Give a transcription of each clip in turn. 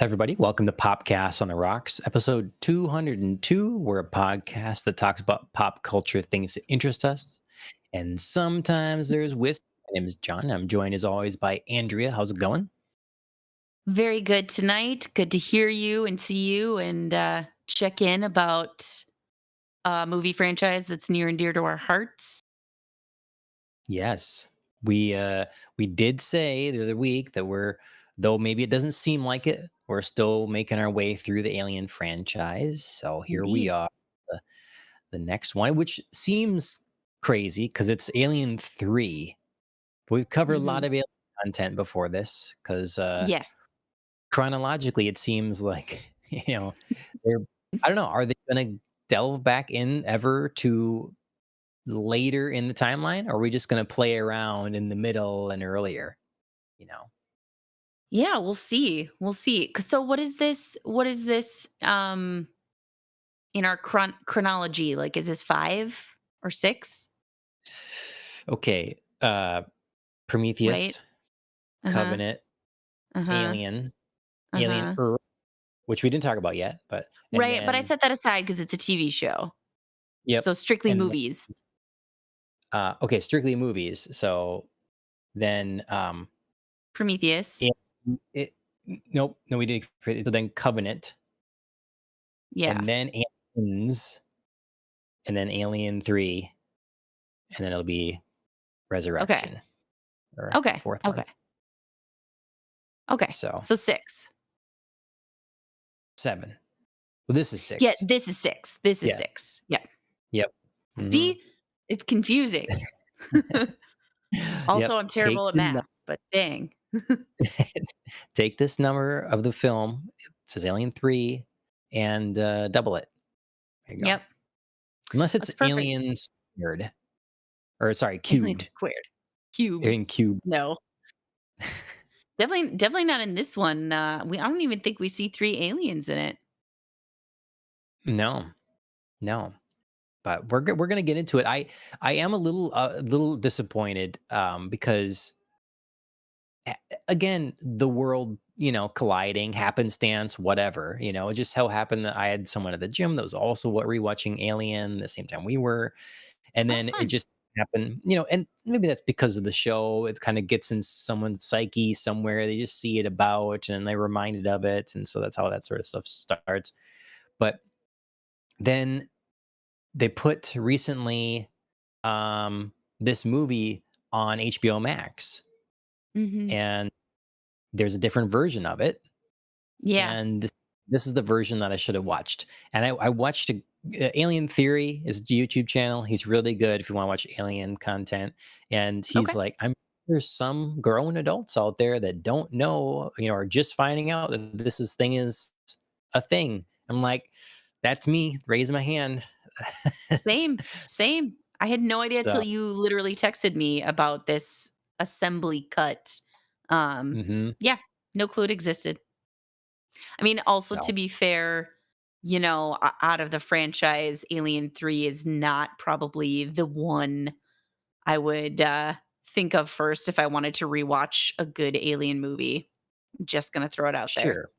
Everybody, welcome to Popcast on the Rocks, episode 202. We're a podcast that talks about pop culture things that interest us. And sometimes there's whiskey. My name is John. I'm joined as always by Andrea. How's it going? Very good tonight. Good to hear you and see you and check in about a movie franchise that's near and dear to our hearts. Yes. We did say the other week that though maybe it doesn't seem like it, we're still making our way through the Alien franchise. So here we Indeed. are, the next one, which seems crazy because it's Alien 3. We've covered a lot Hmm. of Alien content before this because Yes. chronologically, it seems like, they're, I don't know, are they going to delve back in ever to later in the timeline? Or are we just going to play around in the middle and earlier? You know? Yeah, we'll see. We'll see. So what is this? What is this in our chronology? Like, is this 5 or 6? Okay. Right? Prometheus, Uh-huh. Covenant, Uh-huh. Alien, Alien Uh-huh. Earth, which we didn't talk about yet, and Right. But I then, set that aside because it's a TV show. yep. So strictly And movies. okay, strictly movies. So then, Prometheus. it, it nope, no, we did. So then Covenant, Yeah. and then Aliens, and then Alien 3, and then it'll be Okay. Resurrection, or the Okay. fourth Okay. one. Okay. So So 6. 7. Well, this is Yeah, 6. this is 6. This is Yes. 6. Yeah. Yep. Mhm. See? It's confusing. Yep. Also, I'm Take terrible at the nu math, but dang. take this number of the film, it says Alien 3, and, double it. There you go. Yep. Unless it's That's perfect. Alien squared, or sorry, Alien cubed. squared. Cubed. Alien cubed. No. Definitely not in this one. I don't even think we see 3 aliens in it. No, no. But we're gonna get into it. I am a little disappointed, because again, the world, colliding, happenstance, whatever. It just so happened that I had someone at the gym that was also rewatching Alien the same time we were, and Oh, then it fun. just happened. And maybe that's because of the show. It kind of gets in someone's psyche somewhere. They just see it about, and they're reminded of it, and so that's how that sort of stuff starts. But then they put recently this movie on HBO Max, Mhm. and there's a different version of it, Yeah. and this is the version that I should have watched. And I watched Alien Theory is a YouTube channel. He's really good if you want to watch alien content. And he's Okay. like, I'm there's some grown adults out there that don't know, are just finding out that thing is a thing. I'm like, that's me. Raise my hand. Same, same. I had no idea till So, you literally texted me about this assembly cut. Um, hmm yeah, no clue it existed. I mean, also to so be fair, out of the franchise, Alien 3 is not probably the one I would think of first if I wanted to rewatch a good Alien movie. Just gonna throw it out there. sure.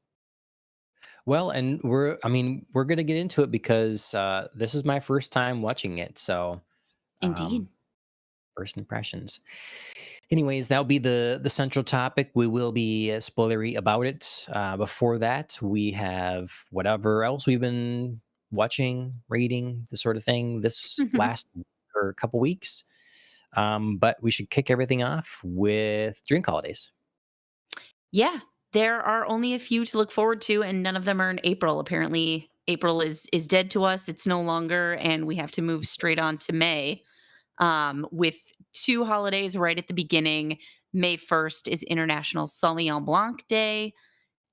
Well, and we're gonna get into it because this is my first time watching it. So, um, Indeed. first impressions. Anyways, that'll be the central topic. We will be spoilery about it. Before that, we have whatever else we've been watching, reading, the sort of thing. This last week or a couple weeks. But we should kick everything off with drink holidays. Yeah, there are only a few to look forward to, and none of them are in April. Apparently, April is dead to us. It's no longer, and we have to move straight on to May. With 2 holidays right at the beginning. May 1st is International Sauvignon Blanc Day,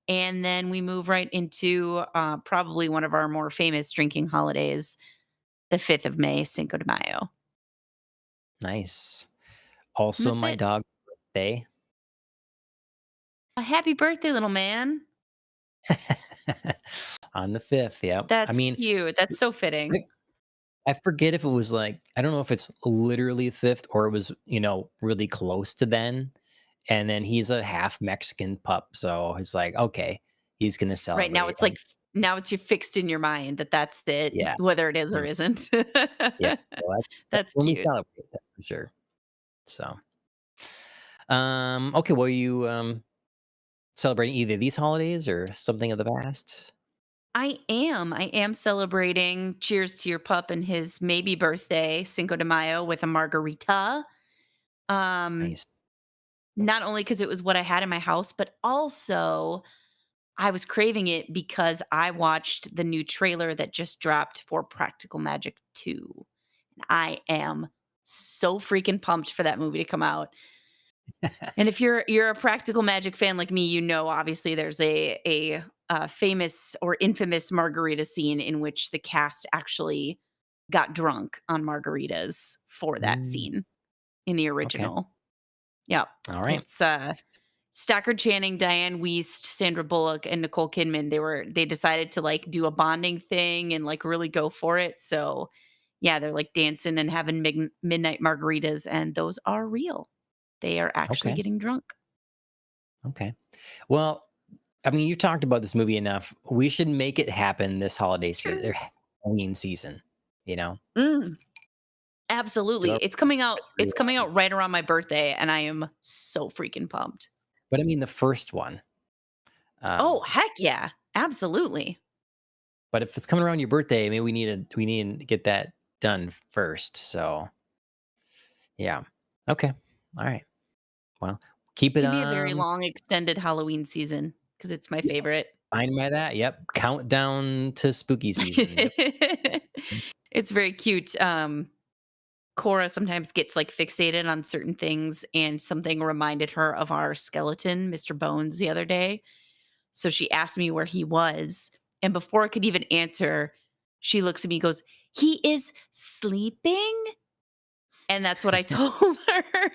and then we move right into probably one of our more famous drinking holidays, the 5th of May, Cinco de Mayo. Nice. And Also, that's my it. dog's birthday. A happy birthday, little man. On the 5th, yep. I That's mean, cute. That's so fitting. I I forget if it was like I don't know if it's literally 5th or it was, really close to then, and then he's a half Mexican pup, so it's like, okay, he's gonna Right, now celebrate, it's like now it's you fixed in your mind that that's it, yeah, whether it is or mm, isn't. yep, so that's That's when we cute. celebrate, that's for sure. So, okay, well, you, celebrating either these holidays or something of the past? I am celebrating cheers to your pup and his maybe birthday, Cinco de Mayo, with a margarita. Um, Nice. Not only because it was what I had in my house, but also I was craving it because I watched the new trailer that just dropped for Practical Magic 2. I am so freaking pumped for that movie to come out. And if you're a Practical Magic fan like me, obviously there's a famous or infamous margarita scene in which the cast actually got drunk on margaritas for that Mm, scene in the okay, original. Yep. alright, It's Stackard Channing, Diane Wiest, Sandra Bullock, and Nicole Kidman. They decided to like do a bonding thing and like really go for it. So yeah, they're like dancing and having midnight margaritas, and those are real. They are actually okay, getting drunk. okay. Well, I mean, you talked about this movie enough. We should make it happen this holiday season or Halloween season, you know? Mm, Get absolutely. our It's tree coming out. out right around my birthday, and I am so freaking pumped. But I mean the first one. Oh, Um, heck yeah. Absolutely. but if it's coming around your birthday, maybe we need to get that done first. So yeah. Okay. All right. Well, keep It it can be a very on. long extended Halloween season because it's my Yeah. favorite. Fine by that. Yep. Countdown to spooky season. Yep. It's very cute. Cora sometimes gets, like, fixated on certain things, and something reminded her of our skeleton, Mr. Bones, the other day. So she asked me where he was, and before I could even answer, she looks at me and goes, "He is sleeping?" And that's what I told her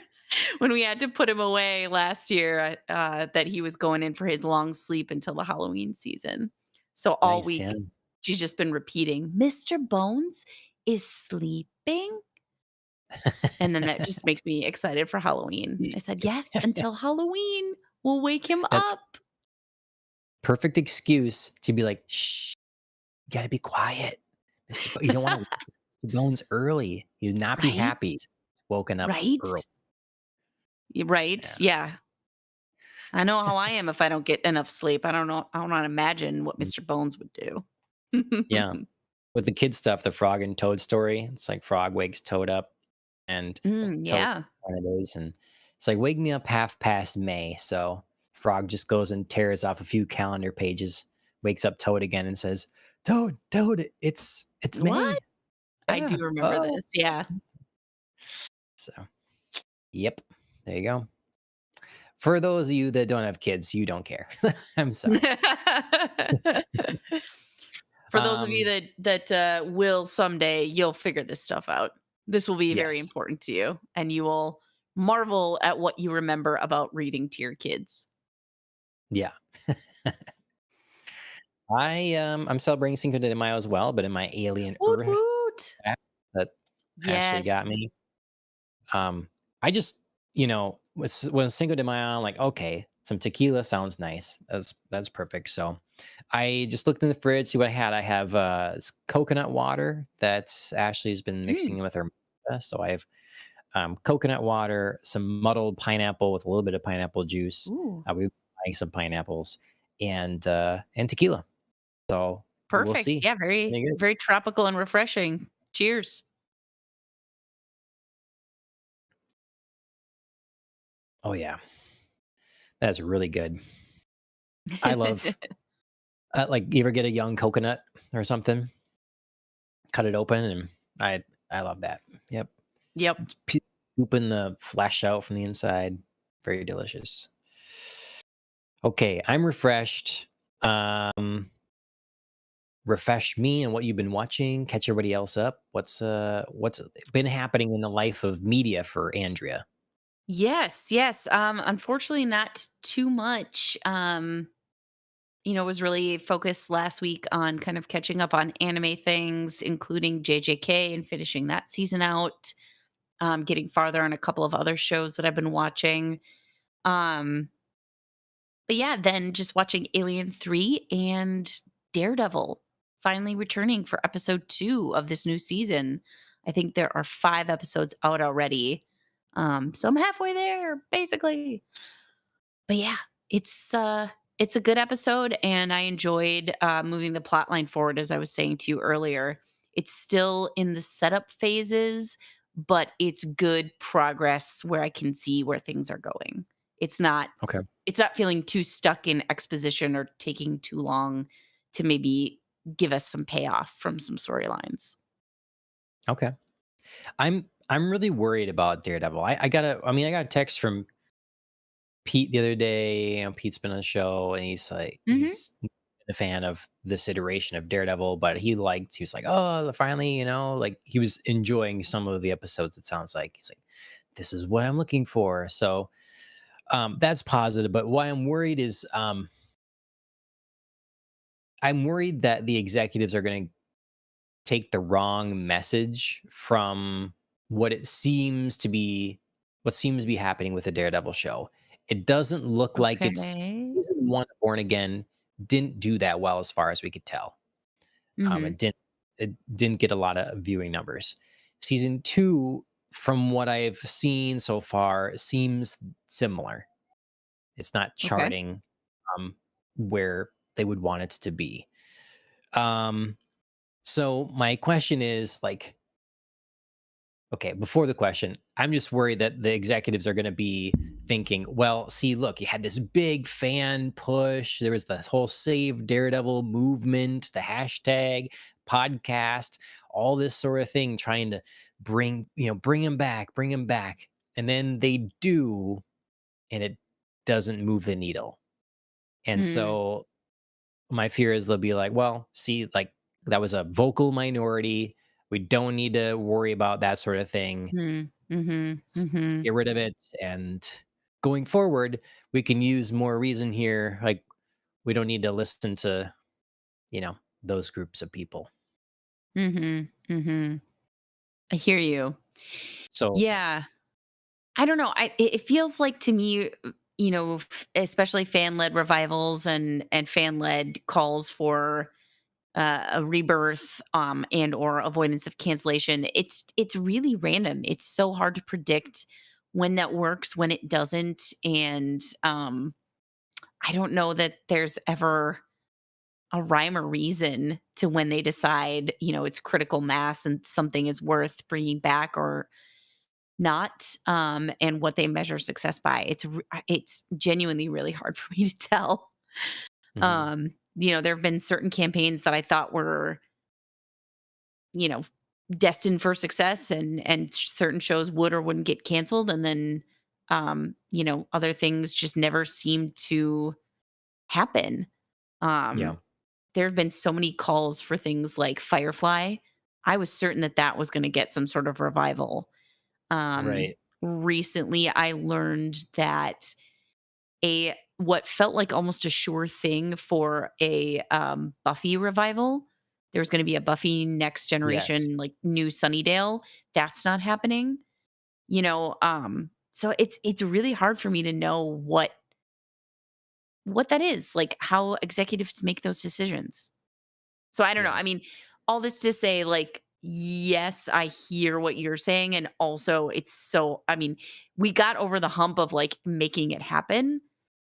when we had to put him away last year, that he was going in for his long sleep until the Halloween season. So all Nice. Yeah. week, she's just been repeating, "Mr. Bones is sleeping?" And then that just makes me excited for Halloween. I said, "Yes, until Halloween, we'll wake him That's up." perfect excuse to be like, shh, you gotta be quiet. You don't want to wake Mr. Bones early. You'd not be Right? happy. It's woken up Right? early. Right? Yeah. Yeah. I know how I am if I don't get enough sleep. I don't wanna imagine what Mm, Mr. Bones would do. yeah. With the kid stuff, the Frog and Toad story, it's like Frog wakes Toad up and Toad Yeah. when it is, and it's like, "Wake me up 1/2 past May." So Frog just goes and tears off a few calendar pages, wakes up Toad again and says, "Toad, Toad, it's What? May." I do "Yeah. remember Oh." this, yeah. So, yep, there you go. For those of you that don't have kids, you don't care. I'm sorry. For those of you Um, that will someday, you'll figure this stuff out. This will be very yes. important to you, and you will marvel at what you remember about reading to your kids. Yeah. I'm celebrating Cinco de Mayo as well, but in my Alien Woot Earth woot. app that Ashley got Yes. me. I just, when Cinco de Mayo, I'm like, okay, some tequila sounds nice. That's perfect. So I just looked in the fridge, see what I had. I have coconut water that Ashley's been Mm. mixing with her. So I have coconut water, some muddled pineapple with a little bit of pineapple juice. Ooh, We buying some pineapples and tequila. So we'll perfect. see. Yeah, very, Pretty good. very tropical and refreshing. Cheers. Oh yeah, that's really good. I love like, you ever get a young coconut or something? Cut it open, and I love that. Yep. Yep. Scooping the flesh out from the inside. Very delicious. Okay, I'm refreshed. Um, Refresh me and what you've been watching. Catch everybody else up. What's been happening in the life of media for Andrea? Yes, yes. Unfortunately, not too much. Was really focused last week on kind of catching up on anime things, including JJK and finishing that season out. Getting farther on a couple of other shows that I've been watching. Um, but yeah, then just watching Alien 3 and Daredevil finally returning for episode 2 of this new season. I think there are 5 episodes out already. So I'm halfway there, basically. But yeah, it's a good episode, and I enjoyed, moving the plot line forward, as I was saying to you earlier. It's still in the setup phases, but it's good progress where I can see where things are going. It's not Okay. it's not feeling too stuck in exposition or taking too long to maybe give us some payoff from some storylines. Okay. I'm really worried about Daredevil. I got a text from Pete the other day. Pete's been on the show, and he's like, Mhm. he's a fan of this iteration of Daredevil, but he was like, oh, finally, like he was enjoying some of the episodes. It sounds like he's like, this is what I'm looking for. So that's positive. But why I'm worried is I'm worried that the executives are going to take the wrong message from what it seems to be what seems to be happening with the Daredevil show. It doesn't look like it's Okay. season 1 of Born Again didn't do that well as far as we could tell. Mhm. It didn't get a lot of viewing numbers. Season 2, from what I've seen so far, seems similar. It's not Okay. charting where they would want it to be. Um, so my question is like, Okay, before the question, I'm just worried that the executives are going to be thinking, well, see, look, you had this big fan push. There was the whole Save Daredevil movement, the hashtag, podcast, all this sort of thing, trying to bring him back, bring him back. And then they do, and it doesn't move the needle. And Mm, so my fear is they'll be like, well, see, like that was a vocal minority. We don't need to worry about that sort of thing. mm, mhm, mhm, Get rid of it. And going forward, we can use more reason here. Like, we don't need to listen to, those groups of people. mhm, mhm. I hear you. So, Yeah. I don't know. It feels like to me, especially fan-led revivals and fan-led calls for a rebirth and or avoidance of cancellation. It's really random. It's so hard to predict when that works, when it doesn't, and I don't know that there's ever a rhyme or reason to when they decide, it's critical mass and something is worth bringing back or not, and what they measure success by. It's genuinely really hard for me to tell. mhm, There have been certain campaigns that I thought were, you know, destined for success and certain shows would or wouldn't get canceled, and then other things just never seem to happen. yeah, Um there have been so many calls for things like Firefly. I was certain that that was going to get some sort of revival. right. Recently I learned that a what felt like almost a sure thing for a Buffy revival. There's going to be a Buffy Next Yes. Generation, like new Sunnydale. That's not happening. So it's really hard for me to know what that is, like how executives make those decisions. So I don't know. Yeah. I mean, all this to say, like, yes, I hear what you're saying. And also, I mean, we got over the hump of like making it happen.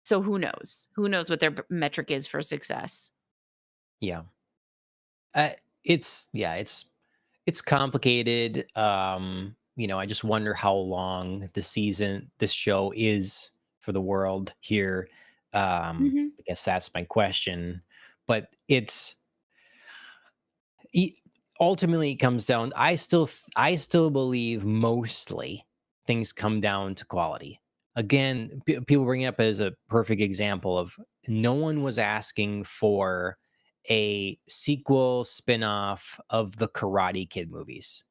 So who knows? Who knows what their metric is for success? Yeah. Uh, it's complicated. I just wonder how long this show is for the world here. Hmm. I guess that's my question. But e- ultimately it comes down. I still believe mostly things come down to quality. Again, people bring it up as a perfect example of no one was asking for a sequel spin-off of the Karate Kid movies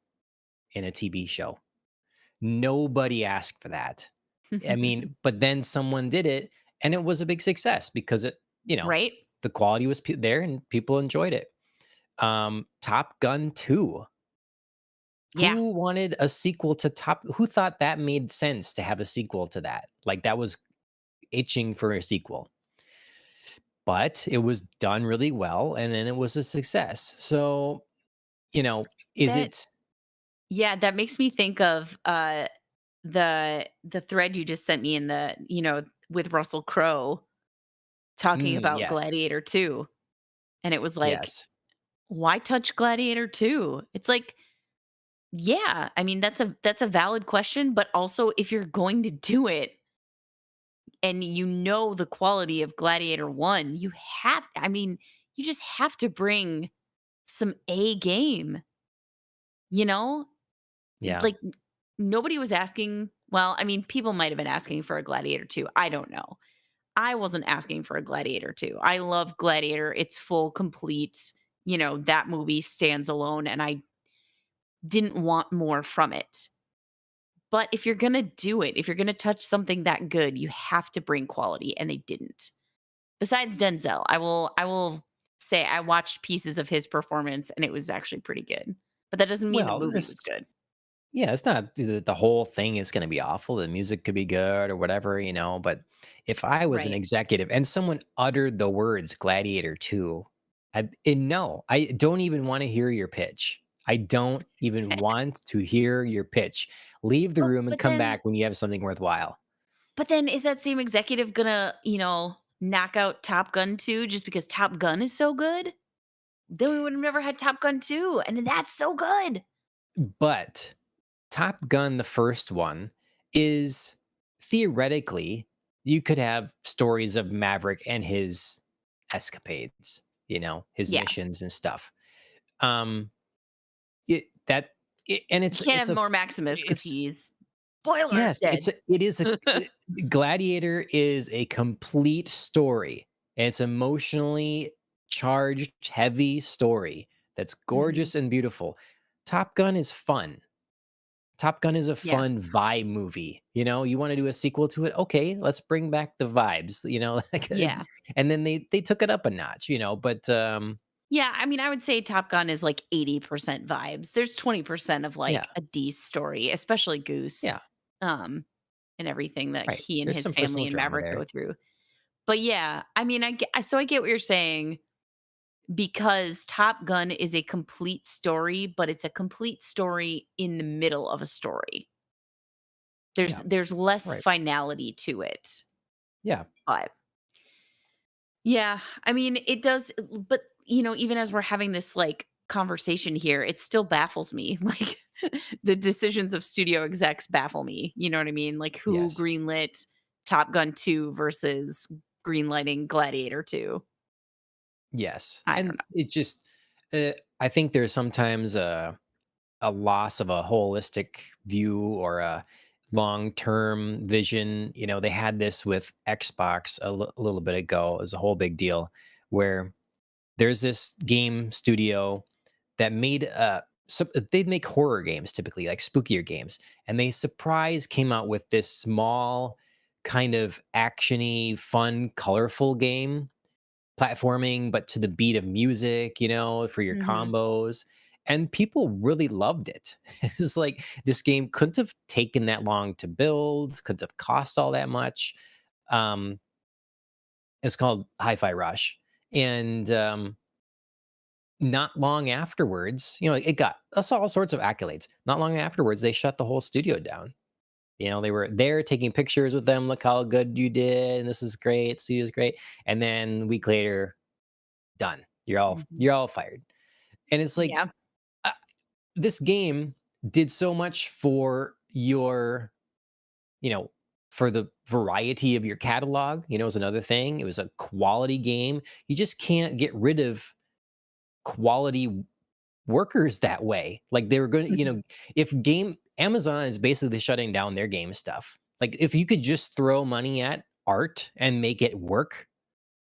in a TV show. Nobody asked for that. I mean, but then someone did it and it was a big success because Right? the quality was there and people enjoyed it. Top Gun 2. Yeah. Who wanted a sequel to Top who thought that made sense to have a sequel to that? Like that was itching for a sequel. But it was done really well and then it was a success. So, is That it yeah, that makes me think of the thread you just sent me in the, with Russell Crowe talking about yes. Gladiator 2. And it was like, Yes. why touch Gladiator 2? It's like, yeah, I mean, that's a valid question, but also if you're going to do it and you know the quality of Gladiator 1, I mean, you just have to bring some A game, you know? Yeah. Like nobody was asking, well, I mean, people might have been asking for a Gladiator 2. I don't know. I wasn't asking for a Gladiator 2. I love Gladiator. It's full, complete, that movie stands alone and I didn't want more from it. But if you're gonna do it, if you're gonna touch something that good, you have to bring quality, and they didn't. Besides Denzel, I will say I watched pieces of his performance, and it was actually pretty good. But that doesn't mean the Well, movie was good. yeah, it's not the whole thing is gonna be awful, the music could be good or whatever, but if I was an Right. executive and someone uttered the words Gladiator 2, no, I don't even wanna hear your pitch. I don't even want to hear your pitch. Leave the But room and but come then back when you have something worthwhile. but then is that same executive gonna, knock out Top Gun 2 just because Top Gun is so good? Then we would have never had Top Gun 2, and that's so good. But Top Gun, the first one, is theoretically you could have stories of Maverick and his escapades, his Yeah. missions and stuff. Um, it that it, and You can't have more Maximus because it's he's spoiler, yes, dead. it is Gladiator is a complete story. It's emotionally charged, heavy story that's Mhm. gorgeous and beautiful. Top Gun is fun. Top Gun is a Yeah. fun vibe movie. You want to do a sequel to it? Okay, let's bring back the vibes. Yeah. And then they took it up a notch. But Yeah, I mean, I would say Top Gun is like 80% vibes. There's 20% of yeah, like a D story, especially Goose, yeah, um, and everything that right. he and There's his some family personal and drama Maverick go there. through. But yeah, I mean, I get what you're saying because Top Gun is a complete story, but it's a complete story in the middle of a story. Yeah, There's less right. finality to it. Yeah. But yeah, I mean, it does, but, even as we're having this, like, conversation here, it still baffles me, like, the decisions of studio execs baffle me, you know what I mean? Like, who Yes. greenlit Top Gun 2 versus greenlighting Gladiator 2? Yes. I don't And know. it just, I think there's sometimes a loss of a holistic view or a long-term vision. They had this with Xbox a little bit ago. It was a whole big deal where there's this game studio that made they'd make horror games typically, like spookier games, and they surprise came out with this small kind of actiony, fun, colorful game platforming, but to the beat of music, for your Mhm, combos. And people really loved it. It was like this game couldn't have taken that long to build, couldn't have cost all that much. Um, it's called Hi Fi Rush. And not long afterwards, it got us all sorts of accolades. Not long afterwards, they shut the whole studio down. They were there taking pictures with them. Look how good you did. And this is great. Studio's great. And then a week later, done. mhm. You're all fired. And it's like Yeah, uh, this game did so much for you know, for the variety of your catalog. Is another thing. It was a quality game. You just can't get rid of quality workers that way. Like they were going to, mhm. if game Amazon is basically shutting down their game stuff. Like if you could just throw money at art and make it work,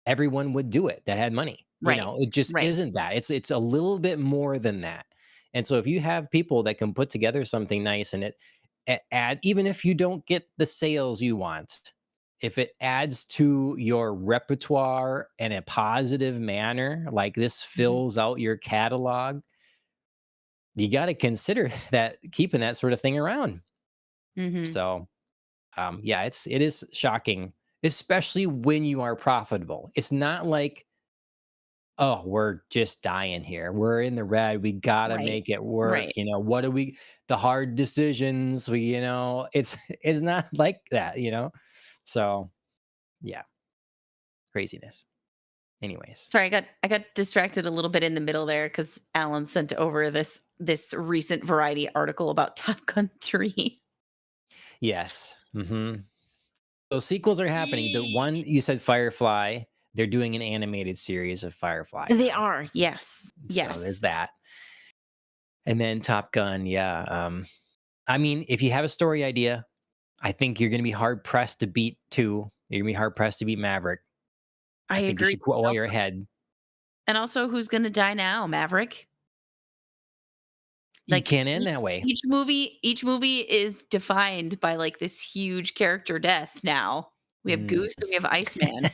everyone would do it that had money. Right, It just right. isn't that. It's a little bit more than that. And so if you have people that can put together something nice and add, even if you don't get the sales you want, if it adds to your repertoire in a positive manner, like this Mhm, fills out your catalog, you got to consider that keeping that sort of thing around. mhm. So yeah, it is shocking, especially when you are profitable. It's not like, oh, we're just dying here. We're in the red. We gotta Right, make it work. right. What do we the hard decisions? It's it's not like that. So yeah, craziness. Anyways. Sorry, I got distracted a little bit in the middle there because Alan sent over this recent Variety article about Top Gun 3. Yes. So sequels are happening. The one you said Firefly, they're doing an animated series of Firefly They now. are, yes, So there's yes. that. And then Top Gun, yeah. I mean, if you have a story idea, I think you're going to be hard pressed to beat two. You're going to be hard pressed to beat Maverick. I I think you agree. should quit while Also you're ahead. who's gonna die now? Maverick? You Like, can't end that way. each movie is defined by, like, this huge character death now. We have Mm. Goose and we have Iceman.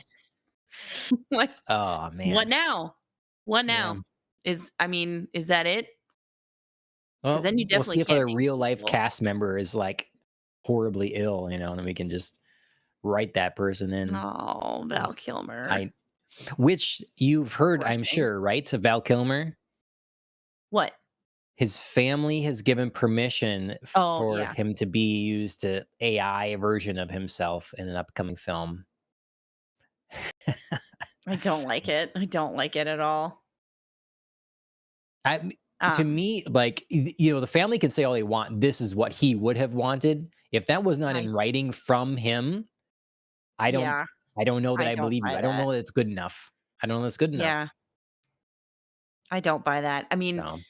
Like, Oh what man. now? What Yeah. now? I mean, is that it? Because Well, then you we'll definitely see if can't a make a real life sequel. cast member is like horribly ill, and then we can just write that person in. Oh, Val It's- Kilmer. I, which you've heard, Poor I'm thing. sure, right? To Val Kilmer, What? his family has given permission Oh, for yeah. him to be used to AI version of himself in an upcoming film. I don't like it. I don't like it at all. I to Um, me, like, the family can say all they want. This is what he would have wanted. If that was not I in writing from him, I don't yeah, I don't know that I I don't believe you. buy I don't that. know that it's good enough. I don't know that's good Yeah, enough. I don't buy that. So,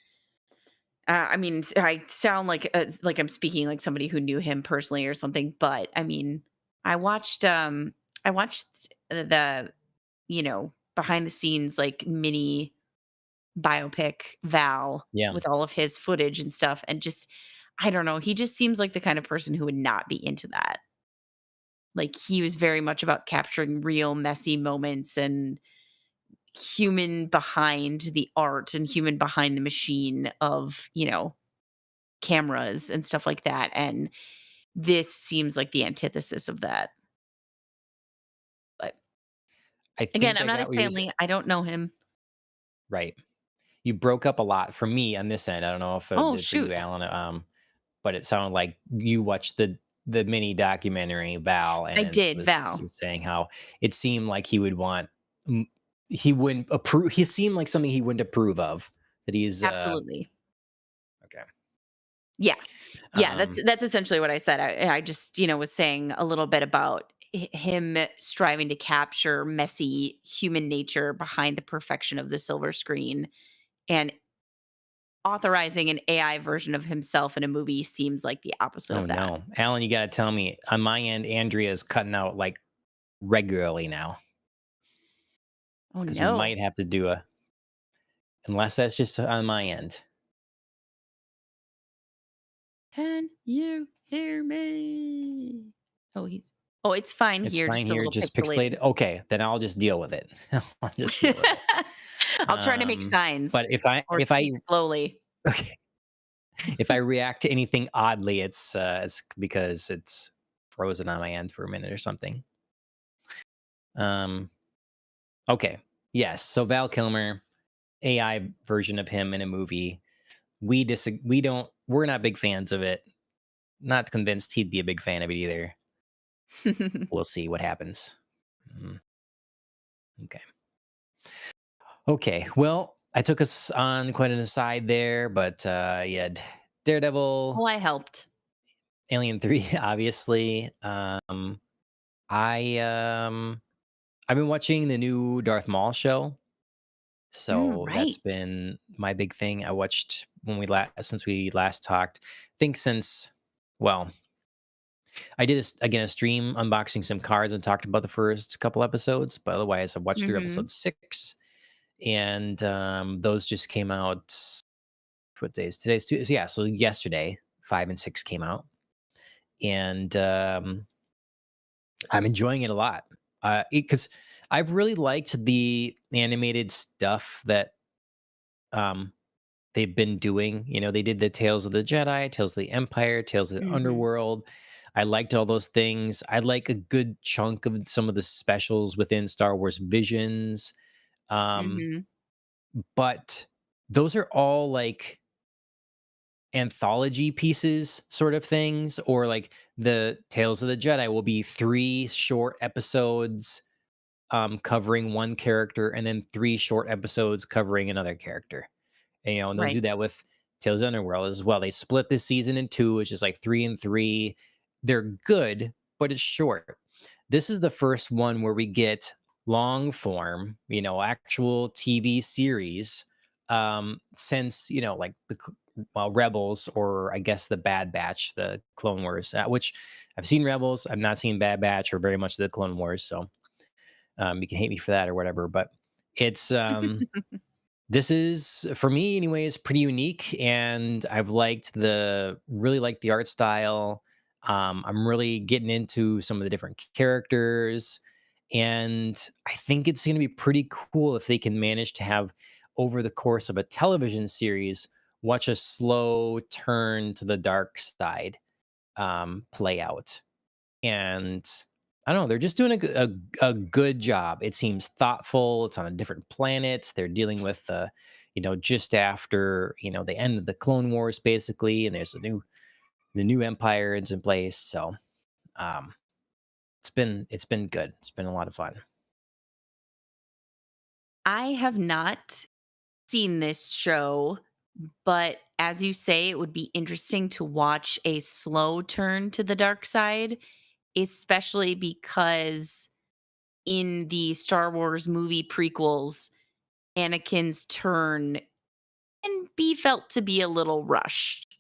I sound like I'm speaking like somebody who knew him personally or something, but I mean, I watched I watched the behind the scenes like mini biopic Val yeah. with all of his footage and stuff and just I don't know, he just seems like the kind of person who would not be into that. Like he was very much about capturing real messy moments and human behind the art and human behind the machine of, cameras and stuff like that, and this seems like the antithesis of that. But I again, think I'm I not got his what you're saying. family, I don't know him. Right. You broke up a lot for me on this end. I don't know if it Oh, did for you, shoot. Alan. But it sounded like you watched the mini documentary Val, I and it did, was Val. saying how it seemed like he would want, he wouldn't approve. He seemed like something he wouldn't approve of. That he's Absolutely. okay. Yeah. Yeah, Um, that's essentially what I said. I just, was saying a little bit about him striving to capture messy human nature behind the perfection of the silver screen, and authorizing an AI version of himself in a movie seems like the opposite oh of that. no, Alan, you got to tell me on my end. Andrea is cutting out like regularly now Oh, because we no. might have to do a, unless that's just on my end. Can you hear me? Oh, it's fine It's here, fine just a here, little just pixelated. pixelated. Okay, then I'll just deal with it. I'll just deal with it. I'll try to make Um, signs but or if I speak slowly. okay, if I react to anything oddly, it's because it's frozen on my end for a minute or something. Um, okay, yes. So Val Kilmer, AI version of him in a movie. We don't. We're not big fans of it. Not convinced he'd be a big fan of it either. We'll see what happens. Mm, okay. Okay. Well, I took us on quite an aside there, but yeah, Daredevil, Oh, I helped. Alien 3, obviously. I I've been watching the new Darth Maul show, so that's Right. been my big thing. I watched when we last since we last talked. I think since well, I did again a stream unboxing some cards and talked about the first couple episodes, but otherwise I watched through Mhm. episode 6, and those just came out. What day is today's two? Yeah, so yesterday 5 and 6 came out, and I'm enjoying it a lot. Because I've really liked the animated stuff that um, they've been doing. They did the Tales of the Jedi, Tales of the Empire, Tales of the Mhm. Underworld. I liked all those things. I like a good chunk of some of the specials within Star Wars Visions. Um, Mhm. but those are all like anthology pieces sort of things, or like the Tales of the Jedi will be 3 short episodes covering one character, and then 3 short episodes covering another character. And they'll do Right. that with Tales of the Underworld as well. They split this season in 2, which is like 3 and 3. They're good, but it's short. This is the first one where we get long form, actual TV series, since, like well, Rebels, or I guess the Bad Batch, the Clone Wars, which I've seen Rebels. I've not seen Bad Batch or very much of the Clone Wars. So you can hate me for that or whatever, but it's this is for me anyways pretty unique, and I've really liked the art style. I'm really getting into some of the different characters, and I think it's going to be pretty cool if they can manage to have, over the course of a television series, watch a slow turn to the dark side play out. And I don't know, they're just doing a good job. It seems thoughtful. It's on a different planet. They're dealing with just after the end of the Clone Wars, basically, and there's the new empire is in place. So um, it's been good. It's been a lot of fun. I have not seen this show. But as you say, it would be interesting to watch a slow turn to the dark side, especially because in the Star Wars movie prequels, Anakin's turn can be felt to be a little rushed.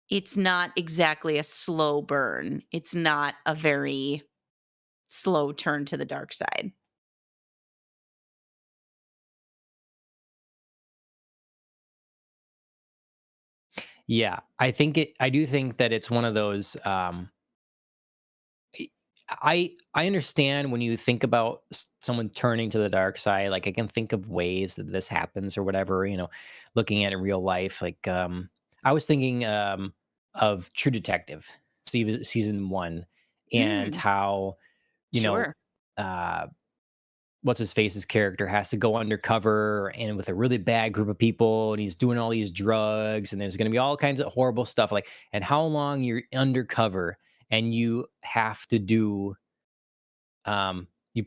It's not exactly a slow burn. It's not a very slow turn to the dark side. Yeah, I do think that it's one of those, I I understand when you think about someone turning to the dark side. Like I can think of ways that this happens or whatever. Looking at it in real life. Like I was thinking of True Detective season one, and Mm, how you know sure. uh, what's his face's character has to go undercover and with a really bad group of people, and he's doing all these drugs, and there's going to be all kinds of horrible stuff. Like, and how long you're undercover and you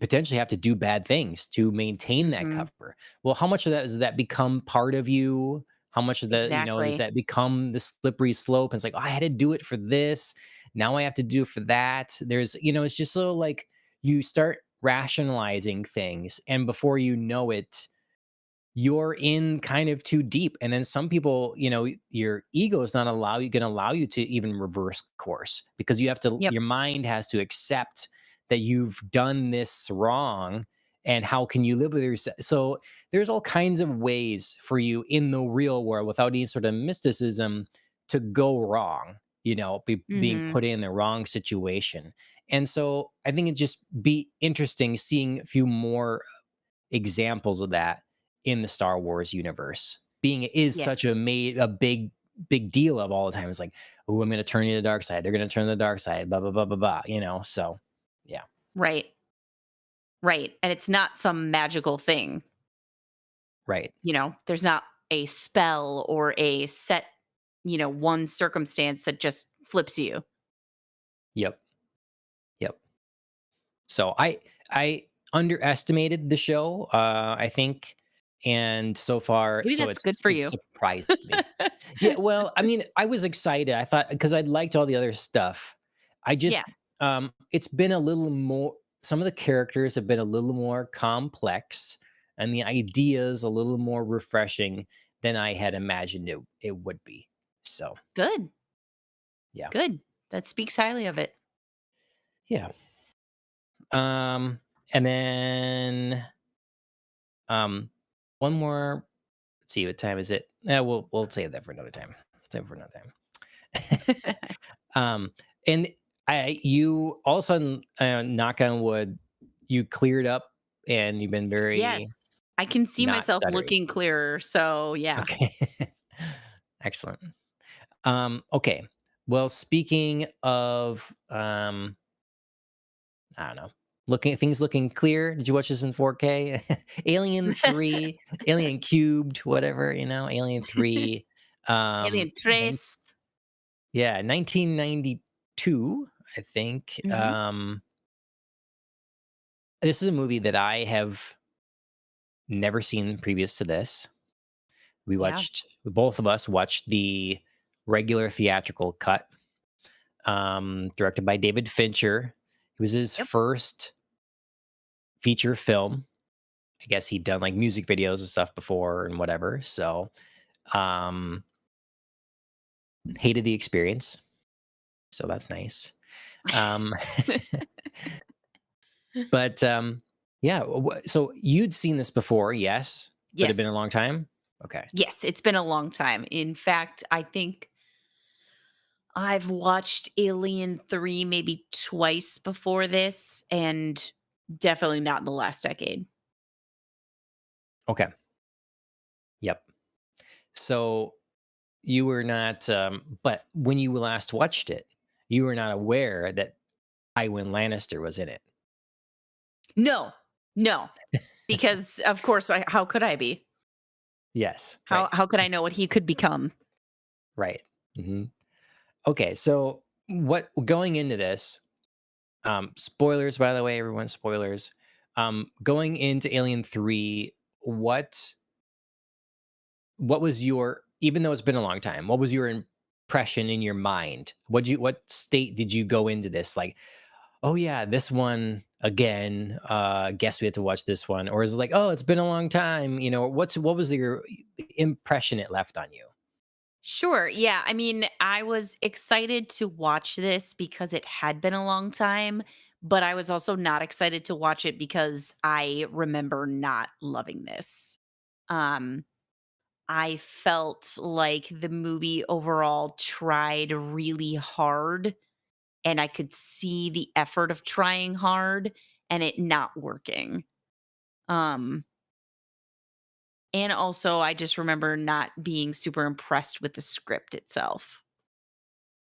potentially have to do bad things to maintain that Mhm. cover. Well, how much of that does that become part of you? How much of that, does Exactly. that become the slippery slope? And it's like, oh, I had to do it for this. Now I have to do it for that. It's just so like you start rationalizing things. And before you know it, you're in kind of too deep. And then some people, your ego is not gonna allow you to even reverse course, because Yep. your mind has to accept that you've done this wrong. And how can you live with yourself? So there's all kinds of ways for you in the real world, without any sort of mysticism, to go wrong, being Mhm. put in the wrong situation. And so I think it'd just be interesting seeing a few more examples of that in the Star Wars universe. Being it is such Yes. a big deal of all the time. It's like, oh, I'm going to turn you to the dark side. They're going to turn to the dark side. Blah blah blah blah blah. So yeah, Right. Right. And it's not some magical thing. right. There's not a spell or a set, one circumstance that just flips you. Yep, yep. So I underestimated the show, I think, and so far, Maybe so that's good for it's you. surprised me. Yeah, well, I mean, I was excited. I thought, because I liked all the other stuff. I Yeah. just it's been a little more. Some of the characters have been a little more complex, and the ideas a little more refreshing than I had imagined it would be. So Good. yeah, Good. That speaks highly of it. yeah. Um, and then one more. Let's see, what time is it? Yeah, we'll save that for another time. Save it for another time. um, and you all of a sudden, knock on wood, you cleared up, and you've been very Yes. I can see not myself stuttery. looking clearer. So, yeah. Okay, excellent. Okay. Well, speaking of, I don't know, looking clear. Did you watch this in 4K? Alien 3, Alien Cubed, whatever, Alien 3. Alien Nine Trace. Yeah, 1992, I think. Mhm. This is a movie that I have never seen previous to this. Yeah. Both of us watched the regular theatrical cut, directed by David Fincher. It was his Yep. first feature film. I guess he'd done like music videos and stuff before and whatever. So, um, hated the experience. So that's nice. Um, but yeah. So you'd seen this before, yes, but it'd been a Yes. long time. Okay. Yes, it's been a long time. In fact, I think I've watched Alien 3 maybe twice before this, and definitely not in the last decade. Okay. Yep. So you were not, but when you last watched it, you were not aware that Tywin Lannister was in it. No. No. Because of course how could I be? Yes. How Right. how could I know what he could become? Right. Okay. So going into this, spoilers, by the way, everyone, spoilers. Going into Alien 3, what what was your even though it's been a long time, what was your impression in your mind? What state did you go into this? Like, "Oh, yeah, this one again, guess we had to watch this one," or is it like, "Oh, it's been a long time," what was your impression it left on you? Sure. Yeah. I mean, I was excited to watch this because it had been a long time, but I was also not excited to watch it because I remember not loving this. Um, I felt like the movie overall tried really hard, and I could see the effort of trying hard and it not working. Um, and also I just remember not being super impressed with the script itself.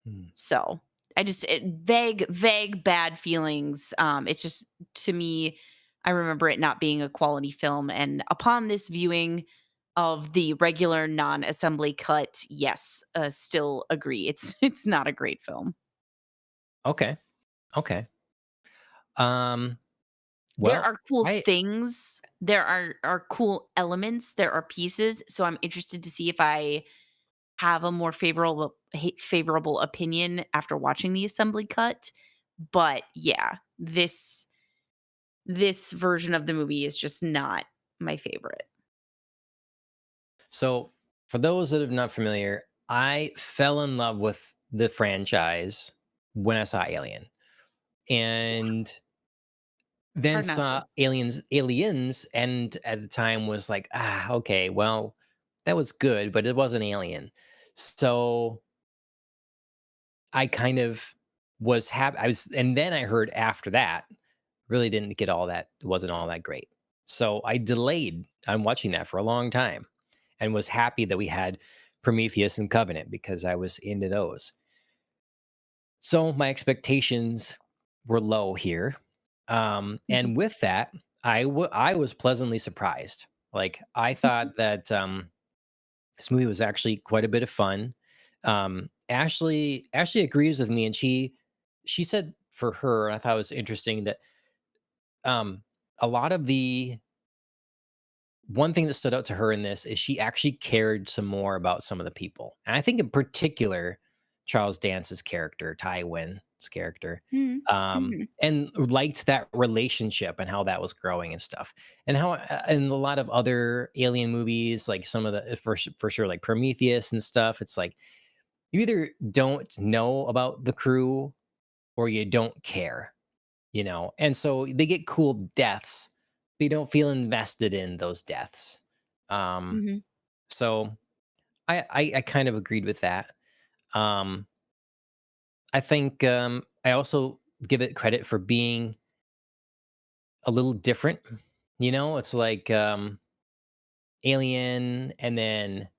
Hmm. So, vague bad feelings. It's just to me, I remember it not being a quality film, and upon this viewing of the regular non-assembly cut, yes, still agree. It's it's not a great film. Okay, okay. Um, There well, are cool I things, there are cool elements, there are pieces, so I'm interested to see if I have a more favorable opinion after watching the assembly cut. But yeah, this version of the movie is just not my favorite. so for those that are not familiar, I fell in love with the franchise when I saw Alien, and then Hard not saw to. Aliens, and at the time was like, "Ah, okay, well, that was good, but it wasn't Alien." So, I kind of was happy. I was and then I heard after that, really didn't get all that it wasn't all that great. So, I delayed on watching that for a long time and was happy that we had Prometheus and Covenant because I was into those. So my expectations were low here. Mhm, And with that, I was pleasantly surprised. Like I mhm, thought that this movie was actually quite a bit of fun. Ashley agrees with me, and she said for her, and I thought it was interesting that um, a lot of the one thing that stood out to her in this is she actually cared some more about some of the people. And I think in particular, Charles Dance's character, Ty Wynn's character, mhm, mhm, and liked that relationship and how that was growing and stuff. And how in a lot of other alien movies, like some of the for sure, like Prometheus and stuff, it's like you either don't know about the crew or you don't care, and so they get cool deaths, but you don't feel invested in those deaths. um mhm. so I kind of agreed with that. um I think I also give it credit for being a little different. It's like Alien, and then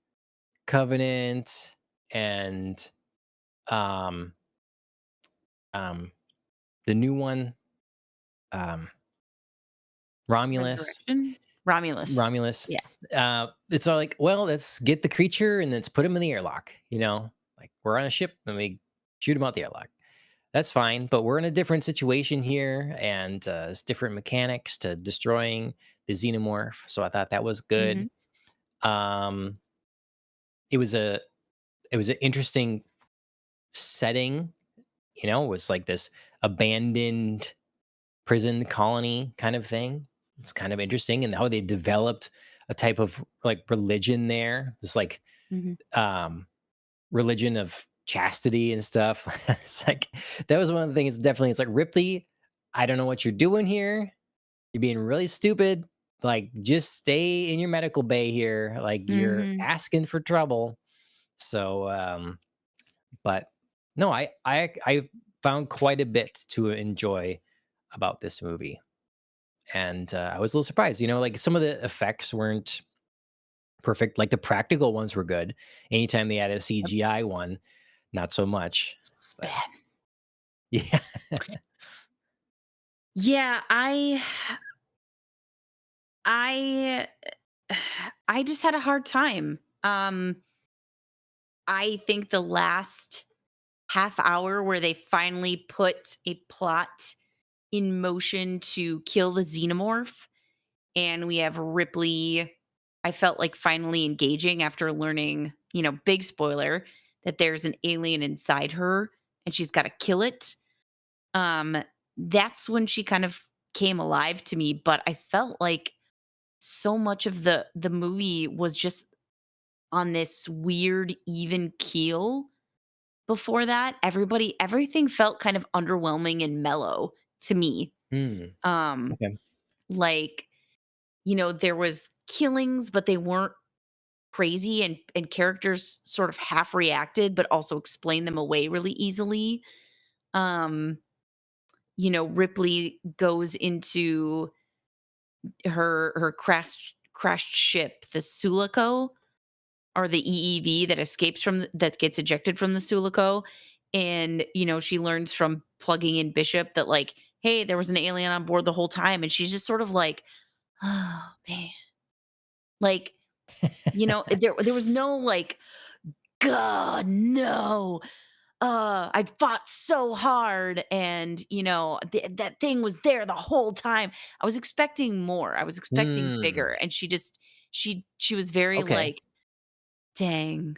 Covenant, and um um the new one, um Romulus. Resurrection? Romulus. Romulus. Yeah. It's all like, well, let's get the creature and let's put him in the airlock. Like we're on a ship and we shoot him out the airlock. That's fine, but we're in a different situation here, and it's different mechanics to destroying the xenomorph. So I thought that was good. Mhm, Um, it was a it was an interesting setting. It was like this abandoned prison colony kind of thing. It's kind of interesting, and how they developed a type of like religion there. This like mhm, um religion of chastity and stuff. It's like that was one of the things. Definitely, it's like Ripley. I don't know what you're doing here. You're being really stupid. Like, just stay in your medical bay here. Like, you're mhm. asking for trouble. So, but no, I found quite a bit to enjoy about this movie, and I was a little surprised. Like some of the effects weren't perfect. Like the practical ones were good. Anytime they had a Yep. CGI one, not so much. It's But bad. yeah. Yeah, I I just had a hard time. I think the last half hour where they finally put a plot in motion to kill the xenomorph, and we have Ripley. I felt like finally engaging after learning, big spoiler, that there's an alien inside her and she's got to kill it. Um, that's when she kind of came alive to me, but I felt like so much of the movie was just on this weird even keel before that. Everything felt kind of underwhelming and mellow to me. Hmm. Um, Okay. like, there was killings, but they weren't crazy and characters sort of half reacted, but also explained them away really easily. Um, Ripley goes into her crashed ship, the Sulaco, or the EEV that escapes from that gets ejected from the Sulaco. And, she learns from plugging in Bishop that, like, hey, there was an alien on board the whole time. And she's just sort of like, oh man. Like, there was no like, God, no. I fought so hard and, that thing was there the whole time. I was expecting more. I was expecting bigger. Hmm. And she was very Okay. like, dang.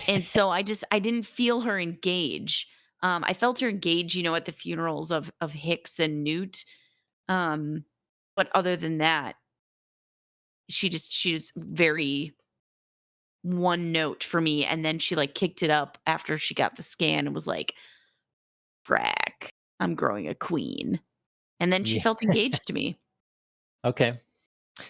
And so I didn't feel her engage. I felt her engage, at the funerals of Hicks and Newt. Um, but other than that, she's very one note for me. And then she like kicked it up after she got the scan and was like, frack, I'm growing a queen. And then she Yeah. felt engaged to me. Okay.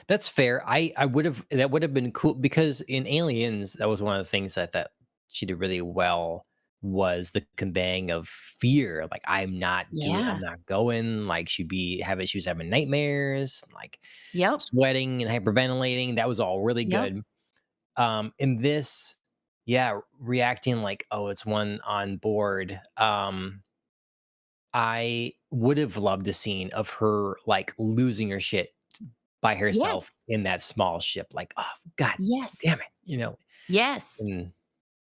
That's fair. I would have that would have been cool because in Aliens, that was one of the things that she did really well was the conveying of fear. Like I'm Yeah. not going. Like she was having nightmares, like Yep. sweating and hyperventilating. That was all really Yep. good. In this, yeah, reacting like, oh, it's one on board. I would have loved a scene of her like losing her shit by herself Yes. in that small ship, like, "Oh, god Yes. damn it," Yes. and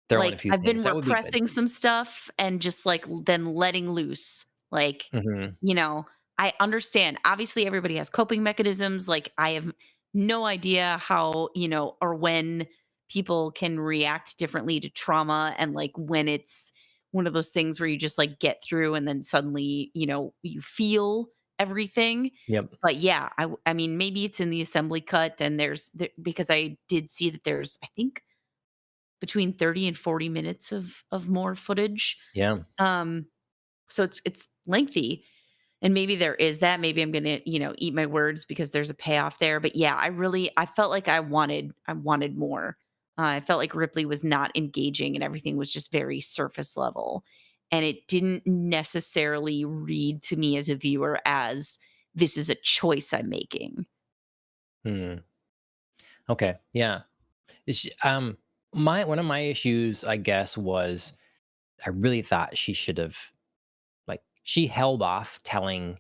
throwing a Like, few I've things. been That would be good. repressing some stuff and just, like, then letting loose. Like, Mhm. you know, I understand. Obviously, everybody has coping mechanisms. Like, I have no idea how, or when people can react differently to trauma and, like, when it's one of those things where you just, like, get through and then suddenly, you feel everything. Yep. But, yeah, I mean, maybe it's in the assembly cut and because I did see that there's, I think between 30 and 40 minutes of more footage. Yeah. Um, so it's lengthy, and maybe there is that. Maybe I'm gonna, eat my words because there's a payoff there. But yeah, I felt like I wanted more. I felt like Ripley was not engaging and everything was just very surface level. And it didn't necessarily read to me as a viewer as this is a choice I'm making. Hmm. Okay. Yeah. It's my one of my issues, I guess, was I really thought she should have like, she held off telling,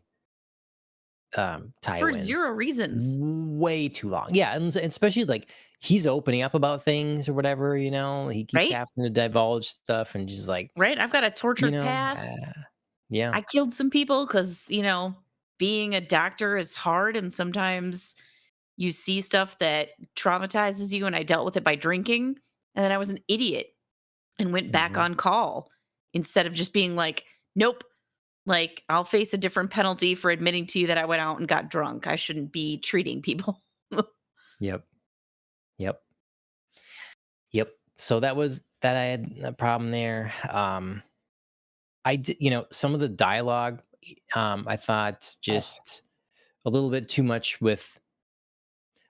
For Tywin zero reasons. way too long. Yeah, and especially, like, he's opening up about things or whatever, he keeps Right? having to divulge stuff, and she's like, Right? I've got a you tortured know, past. yeah. I killed some people because, being a doctor is hard and sometimes you see stuff that traumatizes you, and I dealt with it by drinking, and then I was an idiot and went back Mhm. on call instead of just being like, "Nope, like, I'll face a different penalty for admitting to you that I went out and got drunk. I shouldn't be treating people." Yep. Yep. Yep. So that was that I had a problem there. I did, some of the dialogue, I thought just a little bit too much with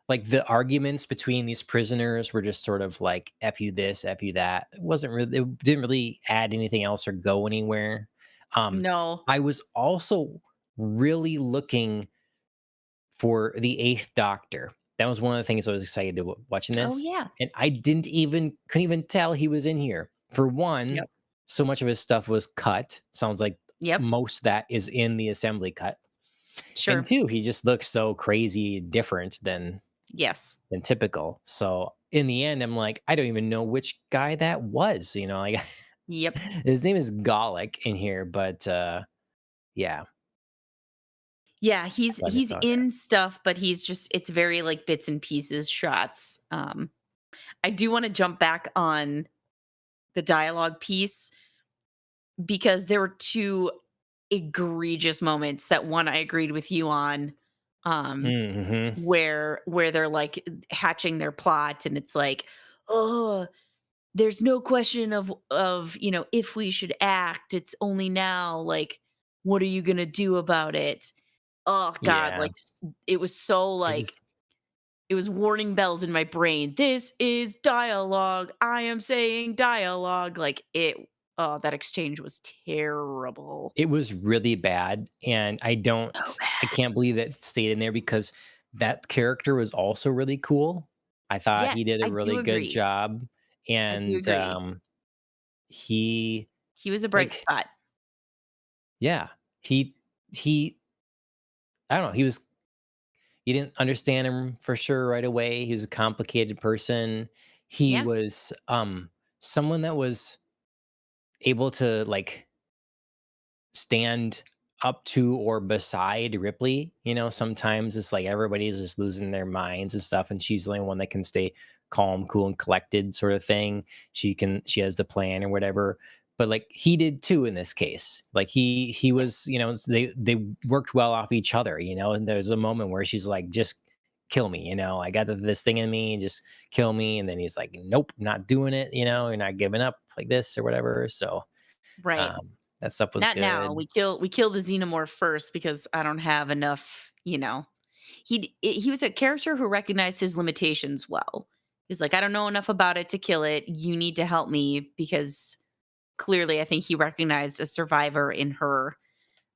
like the arguments between these prisoners were just sort of like F you this, F you that. It didn't really add anything else or go anywhere. Um, No. I was also really looking for the Eighth Doctor. That was one of the things I was excited to watching Oh, this, yeah. and I didn't even couldn't even tell he was in here. For one, Yep. so much of his stuff was cut. Sounds like Yep. most of that is in the assembly cut. And Sure. two, he just looks so crazy different Yes. than typical. So in the end, I'm like, I don't even know which guy that was. Like Yep. his name is Golic in here, but yeah. Yeah, So I missed he's out on that. in stuff, but he's just it's very, like, bits and pieces shots. I do wanna jump back on the dialogue piece because there were 2 egregious moments that one I agreed with you on, um, Mhm. where they're, like, hatching their plot and it's like, "Oh, there's no question of, if we should act, it's only now, like, what are you gonna do about it?" Oh god, Yeah. like, it was so, It like was it was warning bells in my brain. "This is dialogue. I am saying dialogue." Like, that exchange was terrible. it was really bad, and So I bad. can't believe that it stayed in there because that character was also really cool. I thought Yes, he did a I do really good agree. job, I do and, agree. he He was a bright like spot. yeah, he he I don't know, you didn't understand him for sure right away. He was a complicated person. He Yeah, was, someone that was able to, like, stand up to or beside Ripley. Sometimes it's like everybody's just losing their minds and stuff, and she's the only one that can stay calm, cool, and collected, sort of thing. She has the plan or whatever. But like he did too in this case. Like he yeah, was, they worked well off each other, and there's a moment where she's like, just kill me, I got this thing in me, just kill me. And then he's like, nope, not doing it, you're not giving up like this or whatever. So right. um that stuff was Not now. good. We kill the xenomorph first because I don't have enough, he was a character who recognized his limitations well. He's like, "I don't know enough about it to kill it. You need to help me," because clearly I think he recognized a survivor in her.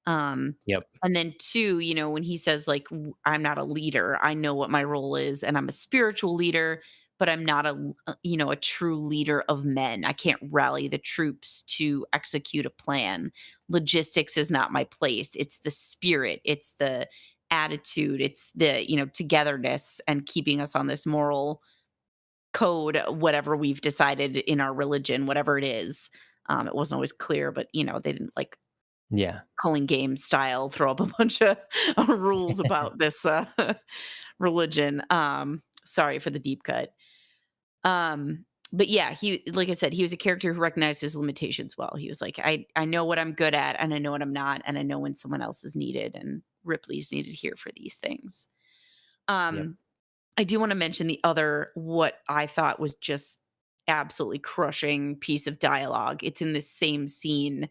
Yep. And then 2, when he says like, "I'm not a leader. I know what my role is and I'm a spiritual leader, but I'm not a true leader of men. I can't rally the troops to execute a plan. Logistics is not my place. It's the spirit, it's the attitude, it's the, togetherness and keeping us on this moral code, whatever we've decided in our religion, whatever it is." It wasn't always clear, but they didn't like Yeah. culling game style throw up a bunch of rules about this religion. Sorry for the deep cut. But yeah, he like I said, he was a character who recognized his limitations well. He was like, I know what I'm good at and I know what I'm not, and I know when someone else is needed and Ripley's needed here for these things. Yep. Um, I do want to mention the other what I thought was just absolutely crushing piece of dialogue. It's in this same scene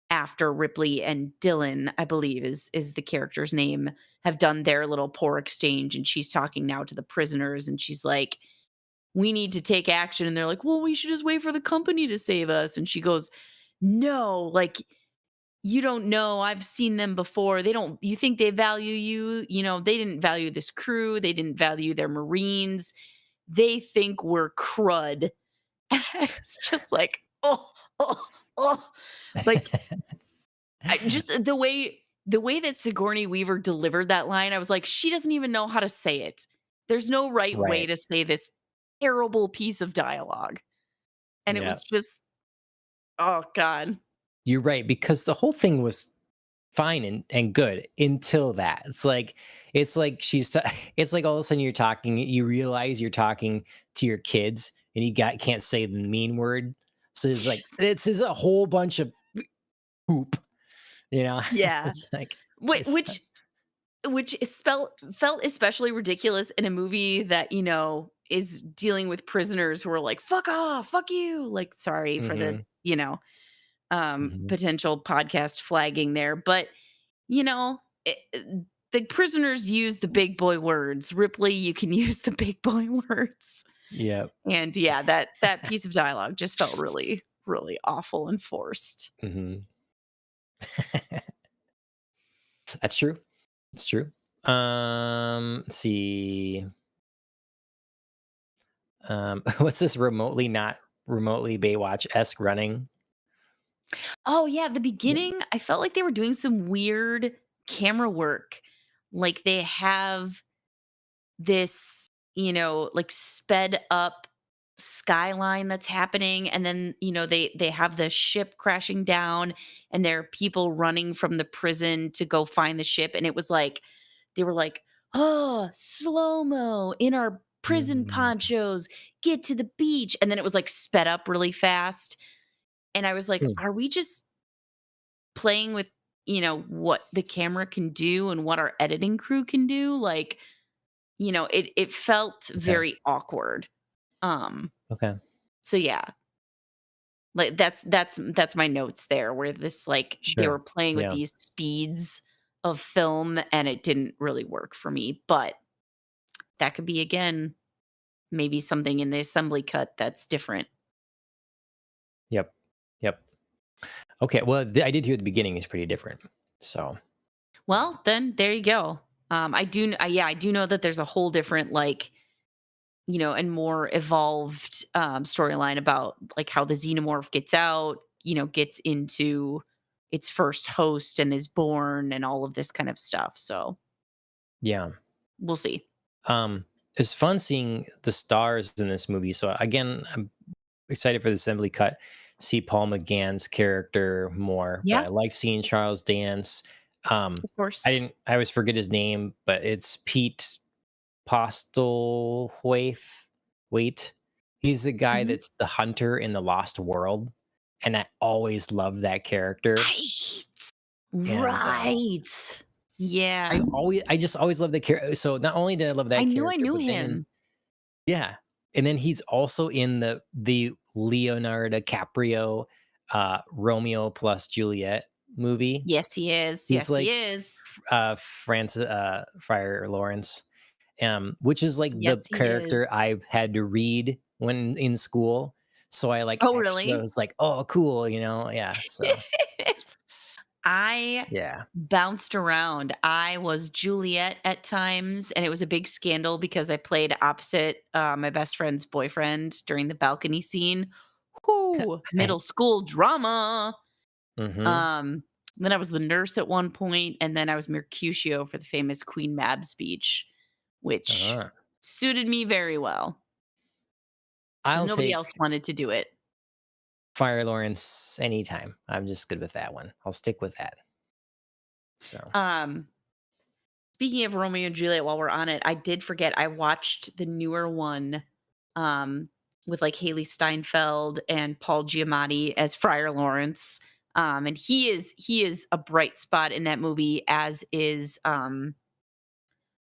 after Ripley and Dylan, I believe is the character's name, have done their little poor exchange, and she's talking now to the prisoners, and she's like, "We need to take action," and they're like, "Well, we should just wait for the company to save us," and she goes, "No, like, you don't know, I've seen them before, they don't you think they value you? They didn't value this crew, they didn't value their Marines, they think we're crud." It's just like, "Oh, oh, oh." Like, just the way that Sigourney Weaver delivered that line, I was like, "She doesn't even know how to say it. There's no right way Right. to say this terrible piece of dialogue." And it Yeah. was just oh god. You're right, because the whole thing was fine and good until that. It's like it's like all of a sudden you realize you're talking to your kids and can't say the mean word. So it's like this is a whole bunch of poop, you know? Yeah. It's like Whi it's which is felt especially ridiculous in a movie that, is dealing with prisoners who are like, "Fuck off, fuck you." Like, sorry for the, Mhm. Mhm. potential podcast flagging there, but, you know, the prisoners use the big boy words. Ripley, you can use the big boy words. Yep. And yeah, that piece of dialogue just felt really, really awful and forced. Mhm. That's true. It's true. Let's see. What's this not remotely Baywatch-esque running? Oh, yeah, the Yeah. beginning, I felt like they were doing some weird camera work. Like, they have this, like, sped up skyline that's happening, and then, they have the ship crashing down, and there are people running from the prison to go find the ship, and it was like they were like, "Oh, slow-mo in our prison Mm, ponchos, get to the beach," and then it was, like, sped up really fast, and I was like, hmm, "Are we just playing with, what the camera can do and what our editing crew can do?" Like, it felt okay. very awkward. Um, Okay. so yeah, like that's my notes there where this like they were Sure. playing with Yeah. these speeds of film and it didn't really work for me, but that could be again maybe something in the assembly cut that's different. Yep. Yep. Okay. Well, I did hear the beginning is pretty different. So, Well, then there you go. Yeah, I do know that there's a whole different like and more evolved storyline about like how the xenomorph gets out, gets into its first host and is born and all of this kind of stuff. So yeah. we'll see. Um, it's fun seeing the stars in this movie. So again, I'm excited for the assembly cut. See Paul McGann's character more, but Yeah, I like seeing Charles dance. Um, of course. I always forget his name, but it's Pete Postlethwaite. Wait, he's the guy Mhm. that's the hunter in the Lost World, and I always loved that character. Right. And Right. Yeah. I just always loved the character. So not only did I love I that knew I character, knew but then him. yeah, and then he's also in the Leonardo DiCaprio, Romeo plus Juliet movie. Yes, he is. He's Yes, he like is. Francis Friar Lawrence, which is like Yes, the he is. character I had to read when in school. So I like Oh, actually I really? was like, oh, cool, yeah. So I yeah, bounced around. I was Juliet at times, and it was a big scandal because I played opposite my best friend's boyfriend during the balcony scene. Whoo, middle nice. school drama. Mm-hmm. Um, then I was the nurse at one point, and then I was Mercutio for the famous Queen Mab speech, which Uh-huh. suited me very well because I'll nobody take else wanted to do it. Friar Lawrence anytime. I'm just good with that one. I'll stick with that. So. Um, Speaking of Romeo and Juliet, while we're on it, I did forget I watched the newer one, um, with, like, Haley Steinfeld and Paul Giamatti as Friar Lawrence, and he is a bright spot in that movie, as is,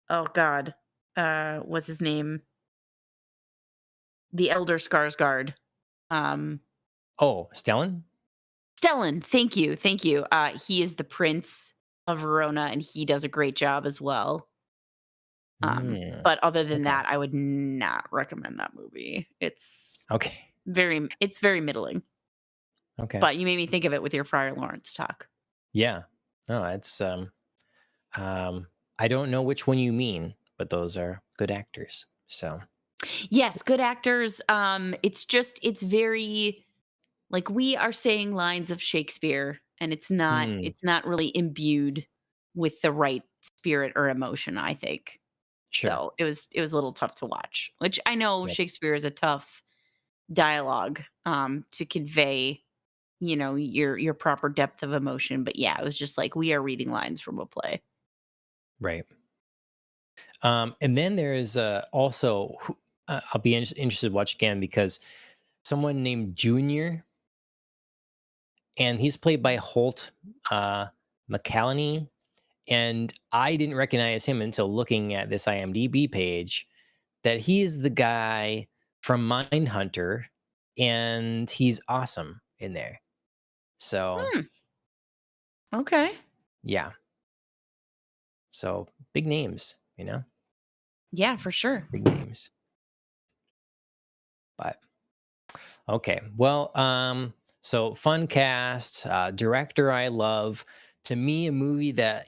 oh god, what's his name? The Elder Skarsgård, um, Oh, Stellan? Stellan, thank you, he is the Prince of Verona, and he does a great job as well. Mm, But other than okay. that, I would not recommend that movie. Okay. It's very middling, Okay. but you made me think of it with your Friar Lawrence talk. Yeah. No, it's um I don't know which one you mean, but those are good actors. So, Yes, good actors, it's very like, we are saying lines of Shakespeare, and mm, it's not really imbued with the right spirit or emotion, I think. sure. So, it was a little tough to watch, which I know Yep. Shakespeare is a tough dialogue, to convey your proper depth of emotion, but yeah, it was just like, we are reading lines from a play. Right. And then there is also I'll be interested to watch again because someone named Junior, and he's played by Holt McCallany, and I didn't recognize him until looking at this IMDb page that he's the guy from Mindhunter, and he's awesome in there. So Hmm, okay. yeah, so big names, Yeah, for sure. big names. But okay, well, so fun cast, director I love. To me, a movie that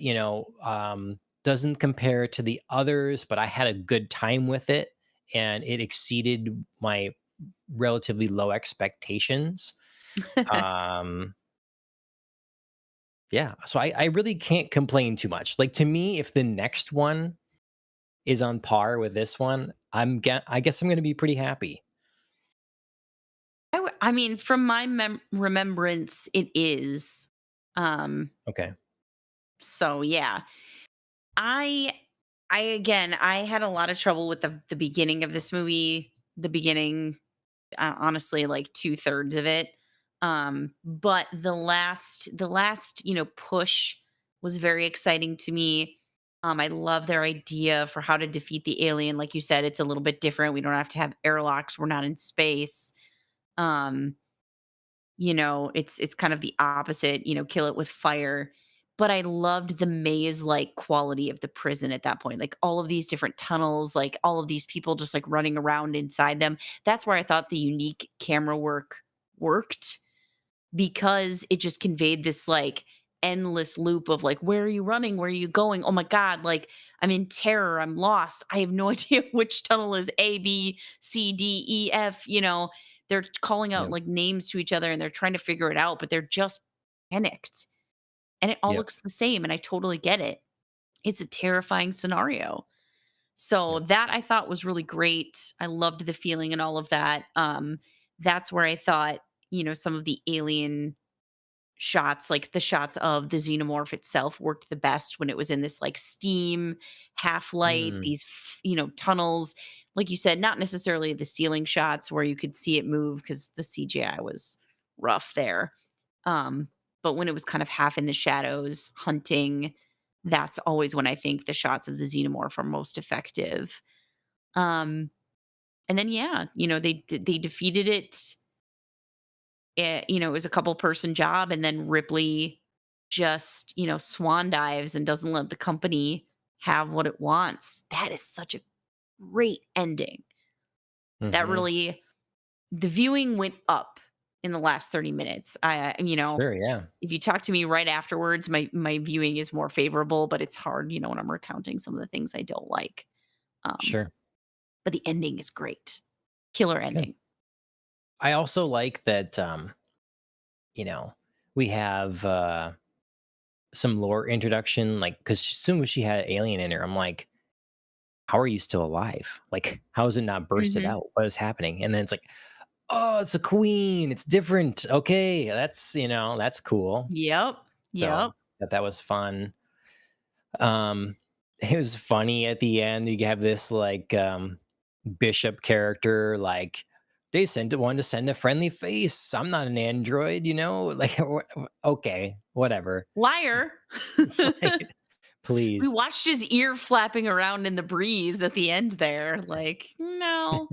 doesn't compare to the others, but I had a good time with it, and it exceeded my relatively low expectations. Um, Yeah, so I really can't complain too much. Like, to me, if the next one is on par with this one, I guess I'm gonna be pretty happy. I mean, from my remembrance, it is. Um, Okay. so yeah. I I had a lot of trouble with the beginning of this movie. The beginning, honestly, like 2/3 of it. But the last, push was very exciting to me. I love their idea for how to defeat the alien. Like you said, it's a little bit different. We don't have to have airlocks. We're not in space. Um, it's kind of the opposite, kill it with fire. But I loved the maze-like quality of the prison at that point. Like all of these different tunnels, like all of these people just like running around inside them. That's where I thought the unique camera work worked because it just conveyed this like endless loop of like, where are you running? Where are you going? Oh my God, like I'm in terror. I'm lost. I have no idea which tunnel is A, B, C, D, E, F. They're calling out Yep. like names to each other and they're trying to figure it out, but they're just panicked. And it all Yep. looks the same. And I totally get it. It's a terrifying scenario. So Yep. that I thought was really great. I loved the feeling and all of that. That's where I thought, some of the alien shots, like the shots of the xenomorph itself worked the best when it was in this like steam, half light, Mm, these, tunnels. Like you said, not necessarily the ceiling shots where you could see it move because the CGI was rough there. Um, but when it was kind of half in the shadows hunting, that's always when I think the shots of the xenomorph are most effective. Um, and then yeah, they defeated it. It was a couple person job, and then Ripley just, swan dives and doesn't let the company have what it wants. That is such a great ending. That mhm. really the viewing went up in the last 30 minutes. Sure, yeah. If you talk to me right afterwards, my viewing is more favorable, but it's hard, when I'm recounting some of the things I don't like. Um, Sure. but the ending is great. Killer Good. ending. I also like that, you know, we have, some lore introduction, like, because as soon as she had alien in her, I'm like, "How are you still alive? Like, how is it not bursted Mhm. out? What is happening?" And then it's like, "Oh, it's a queen. It's different. Okay, that's cool." Yep. So, Yep. that was fun. Um, it was funny at the end, you have this, like, bishop character, like, "They wanted to send a friendly face. I'm not an android," Like, okay, whatever. Liar. It's like, We please. watched his ear flapping around in the breeze at the end there. Like, no.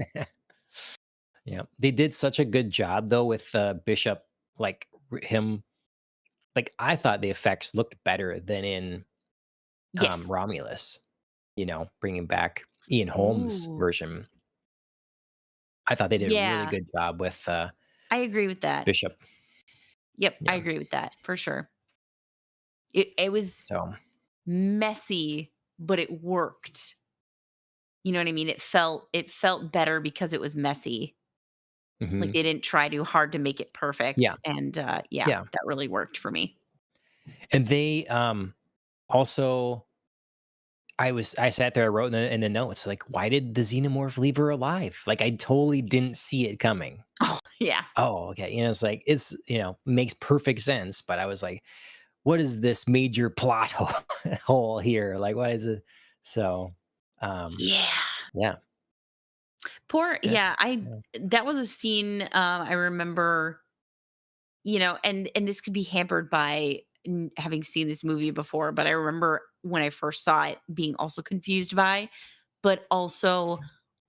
Yeah, they did such a good job though with Bishop, like him. Like I thought the effects looked better than in Yes. Romulus. Bringing back Ian Holmes' Ooh. version. I thought they did a really Yeah, good job with I agree with that. Bishop. Yep, I Yeah. agree with that for sure. It was So. messy, but it worked. You know what I mean? It felt better because it was messy. Like, Hmm. they didn't try too hard to make it Yeah. perfect, and, yeah, Yeah. that really worked for me. And they also I sat there, I wrote in the notes, like, why did the xenomorph leave her alive? Like I totally didn't see it coming. Oh, yeah. Oh, okay. It's like makes perfect sense. But I was like, what is this major plot hole here? Like, what is it? So, um, Yeah. yeah, Poor yeah, yeah, I yeah. that was a scene, I remember, and this could be hampered by having seen this movie before, but I remember when I first saw it being also confused by, but also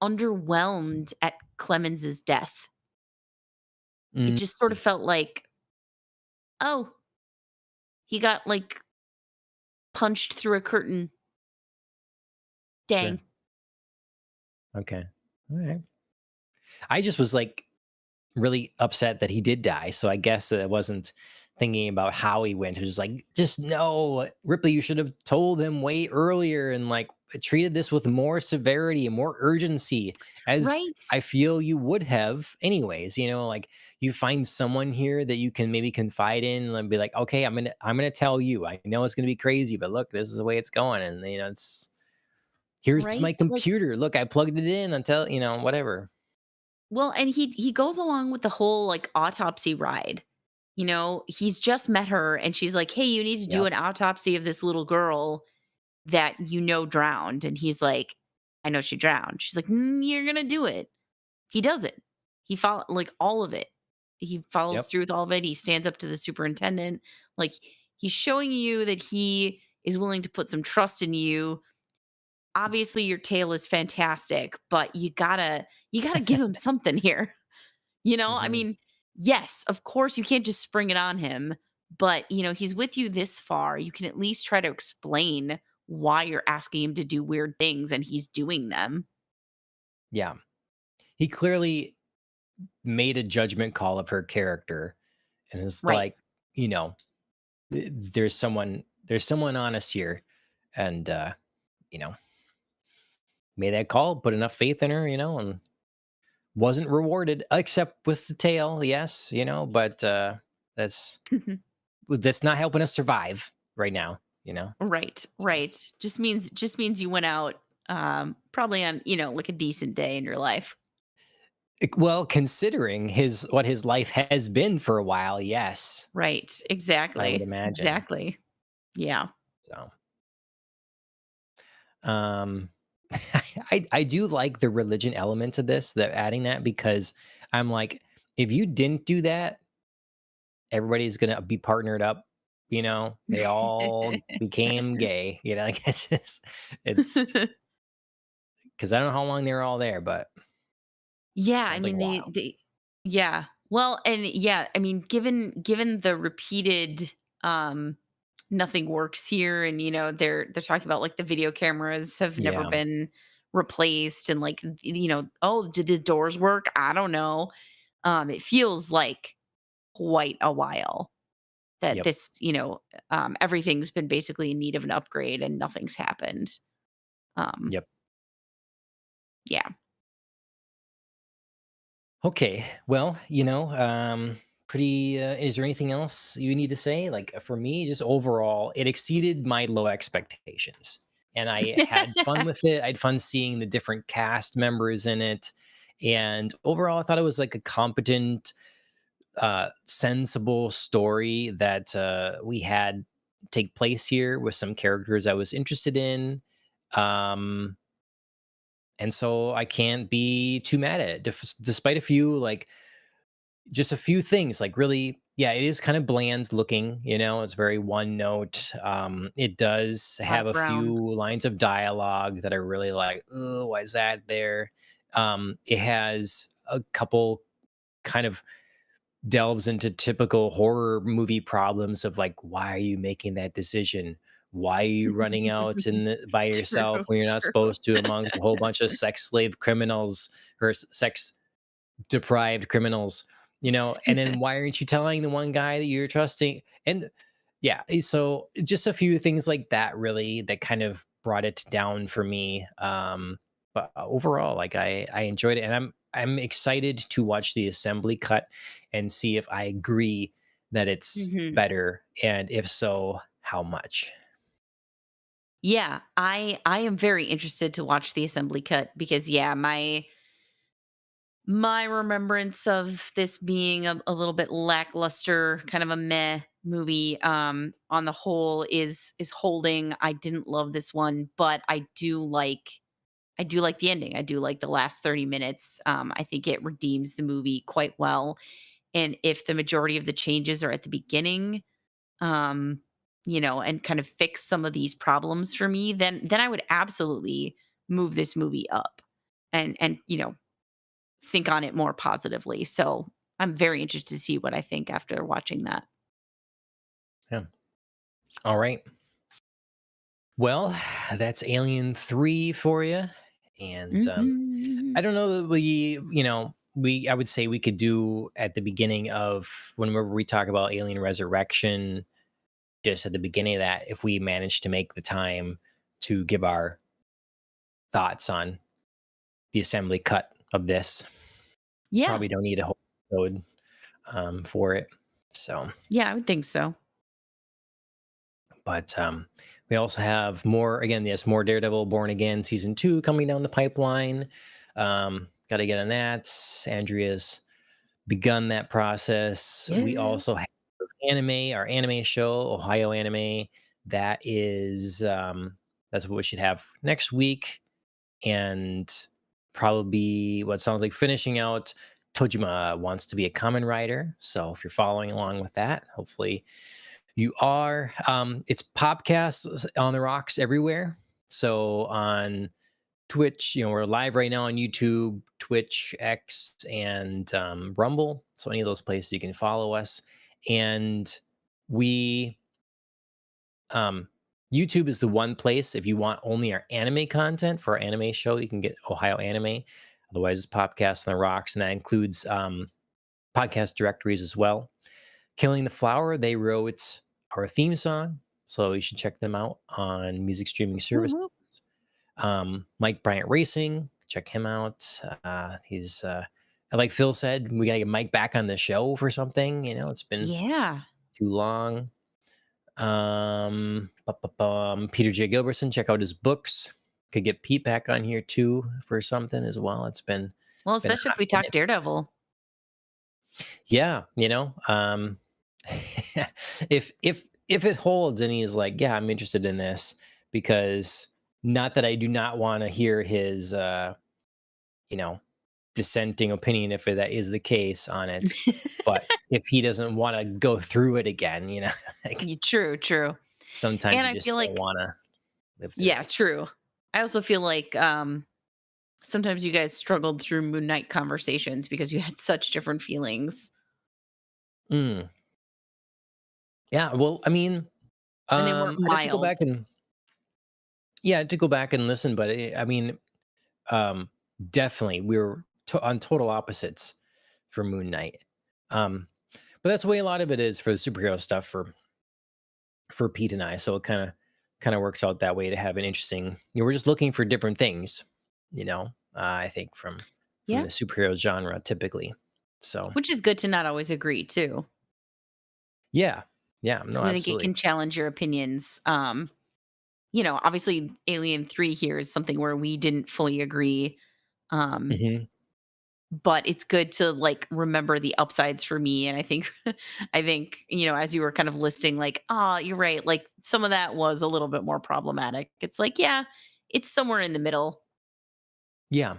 underwhelmed at Clemens's death. It Mm, just sort of felt like, oh, he got like punched through a curtain. sure. Dang. Okay. All right. I just was like really upset that he did die. So I guess that I wasn't thinking about how he went. It was like, just no, Ripley, you should have told him way earlier and like treated this with more severity and more urgency, as Right? I feel you would have anyways. Like you find someone here that you can maybe confide in and be like, okay, I'm gonna tell you. I know it's gonna be crazy, but look, this is the way it's going, and it's here's my Right? Like, computer. Look, I plugged it in until whatever. Well, and he goes along with the whole, like, autopsy ride. He's just met her and she's like, "Hey, you need to do Yep. an autopsy of this little girl that drowned." And he's like, "I know she drowned." She's like, "You're gonna do it." He does it. He follow like, all of it. He follows Yep. through with all of it. He stands up to the superintendent. Like, he's showing you that he is willing to put some trust in you. Obviously, your tale is fantastic, but you gotta give him something here. I Hmm. mean, yes, of course, you can't just spring it on him, but, he's with you this far. You can at least try to explain why you're asking him to do weird things and he's doing them. Yeah. He clearly made a judgment call of her character and it's Right. like, you know, there's someone honest here and you know, made that call, put enough faith in her, and wasn't rewarded except with the tail, yes, but that's not helping us survive right now. Right, So, right. Just means you went out, probably on, like, a decent day in your life. well, considering his life has been for a while, yes, Right, I would exactly, imagine. exactly. Yeah. So, um, I do like the religion element to this, that adding that because I'm like, if you didn't do that, everybody's gonna be partnered up. They all became gay. Like it's because I don't know how long they were all there, but Yeah, I sounds like mean, a while. they yeah. Well, and yeah, I mean, given the repeated, um, nothing works here, and, they're talking about, like, the video cameras have never Yeah. been replaced, and, like, "Oh, did the doors work? I don't know." It feels like quite a while that Yep. this, everything's been basically in need of an upgrade and nothing's happened. Um, Yep. yeah. Okay. Well, pretty. Is there anything else you need to say? Like for me, just overall, it exceeded my low expectations, and I had fun with it. I had fun seeing the different cast members in it, and overall, I thought it was like a competent, sensible story that we had take place here with some characters I was interested in. Um, and so I can't be too mad at it, despite a few like just a few things like really, yeah, it is kind of bland looking, it's very one note. It does A lot have of a few brown. lines of dialogue that are really like, oh, why is that there? It has a couple kind of delves into typical horror movie problems of like, why are you making that decision? Why are you running out by yourself True, when you're not true. supposed to amongst a whole bunch of sex slave criminals or sex deprived criminals? And then why aren't you telling the one guy that you're trusting? And yeah, so just a few things like that really that kind of brought it down for me. But overall, like I enjoyed it, and I'm excited to watch the assembly cut and see if I agree that it's Mhm. better, and if so, how much. Yeah, I am very interested to watch the assembly cut because, yeah, my remembrance of this being a little bit lackluster, kind of a meh movie, on the whole is holding. I didn't love this one, but I do like the ending. I do like the last 30 minutes. I think it redeems the movie quite well. And if the majority of the changes are at the beginning, um, and kind of fix some of these problems for me, then I would absolutely move this movie up and think on it more positively. So I'm very interested to see what I think after watching that. Yeah. All right. Well, that's Alien 3 for you. And Mhm. I don't know that I would say we could do at the beginning of whenever we talk about Alien Resurrection, just at the beginning of that, if we manage to make the time to give our thoughts on the assembly cut of this. Yeah. Probably don't need a whole episode for it. So, Yeah, I would think so. but we also have more, again, yes, more Daredevil Born Again season 2 coming down the pipeline. Got to get on that. Andrea's begun that process. We Yeah. also have our anime show, Ohio Anime. That is that's what we should have next week, and probably what sounds like finishing out. Tojima wants to be a common writer, so if you're following along with that, hopefully you are. It's podcasts on the rocks everywhere. So on Twitch, we're live right now on YouTube, Twitch, X, and Rumble. So any of those places you can follow us. And we, um, YouTube is the one place if you want only our anime content for our anime show, you can get Ohio Anime. Otherwise, it's Podcast on the Rocks, and that includes podcast directories as well. Killing the Flower, they wrote our theme song, so you should check them out on music streaming Woo services. woo. Mike Bryant Racing, check him out. He's like Phil said, we gotta get Mike back on the show for something. It's been Yeah. too long. Peter J. Gilbertson, check out his books. Could get Pete back on here too for something as well. It's Well, been a especially if hot we talk minute. Daredevil. Yeah, if it holds and he's like, yeah, I'm interested in this, because not that I do not want to hear his you know, dissenting opinion if that is the case on it. But if he doesn't want to go through it again, like True, true. sometimes And you I just feel don't like want to live through yeah, it. true. I also feel like sometimes you guys struggled through Moon Knight conversations because you had such different feelings Mm. Yeah, well, I mean, and they weren't I'd have to go mild. back and yeah, I had to go back and listen, but I mean, um, definitely we were on total opposites for Moon Knight. But that's the way a lot of it is for the superhero stuff for Pete and I. So it kind of works out that way to have an interesting. We're just looking for different things, I think from Yeah, the superhero genre typically. So which is good to not always agree too. yeah, yeah, no, 'Cause I think it absolutely. can challenge your opinions. Obviously Alien 3 here is something where we didn't fully agree. Um, Hmm. but it's good to like remember the upsides for me. And I think I think, as you were kind of listing, like, oh, you're right. Like some of that was a little bit more problematic. It's like, yeah, it's somewhere in the middle. Yeah,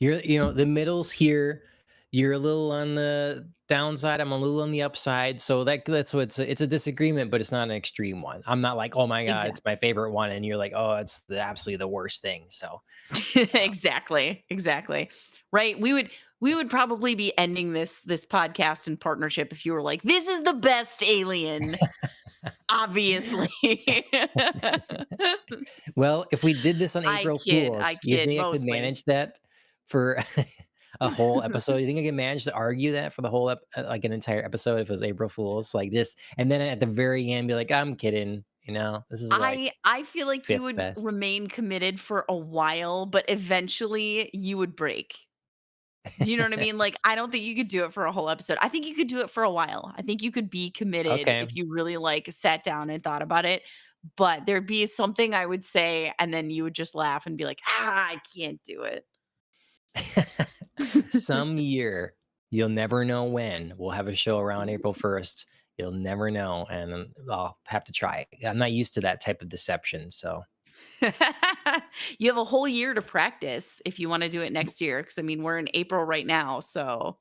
the middle's here. You're a little on the downside. I'm a little on the upside. So that's what it's a disagreement, but it's not an extreme one. I'm not like, oh my god, it's my Exactly. favorite one, and you're like, oh, it's absolutely the worst thing. So, um, Exactly. Exactly. Right. We would probably be ending this podcast in partnership if you were like, this is the best Alien, obviously. well, if we did this on I April kid. I Fools, you kid think I could mostly. manage that for a whole episode? You think I could manage to argue that for the whole like an entire episode if it was April Fools, like this, and then at the very end be like, I'm kidding. This is like I feel like you fifth would best. remain committed for a while, but eventually you would break. Do you know what I mean? Like, I don't think you could do it for a whole episode. I think you could do it for a while. I think you could be committed Okay. if you really, like, sat down and thought about it, but there'd be something I would say, and then you would just laugh and be like, "Ah, I can't do it." Some year, you'll never know when, we'll have a show around April 1st. You'll never know, and I'll have to try. I'm not used to that type of deception, so You have a whole year to practice if you wanna do it next year. Because I mean, we're in April right now, so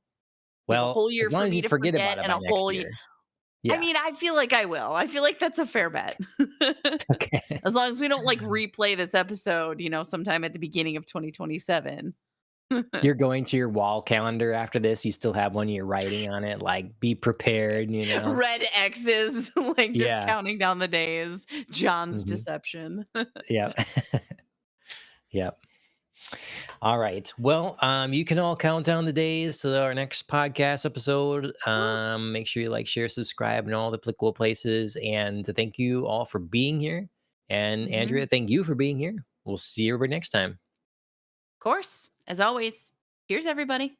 you have a well, whole year as long for as me you to forget forget about it and by a next whole ye year. I Yeah. mean, I feel like I will. I feel like that's a fair bet. Okay. As long as we don't, like, replay this episode, sometime at the beginning of 2027. You're going to your wall calendar after this, you still have one you're writing on it, like, "Be prepared," you know? Red X's, like, just Yeah. counting down the days. John's Mhm. deception. Yeah. Yep. Alright. Well, you can all count down the days to our next podcast episode. Woo. Make sure you like, share, subscribe in all the applicable places, and to thank you all for being here. And Mhm. Andrea, thank you for being here. We'll see everybody next time. Course, as always. Cheers, everybody.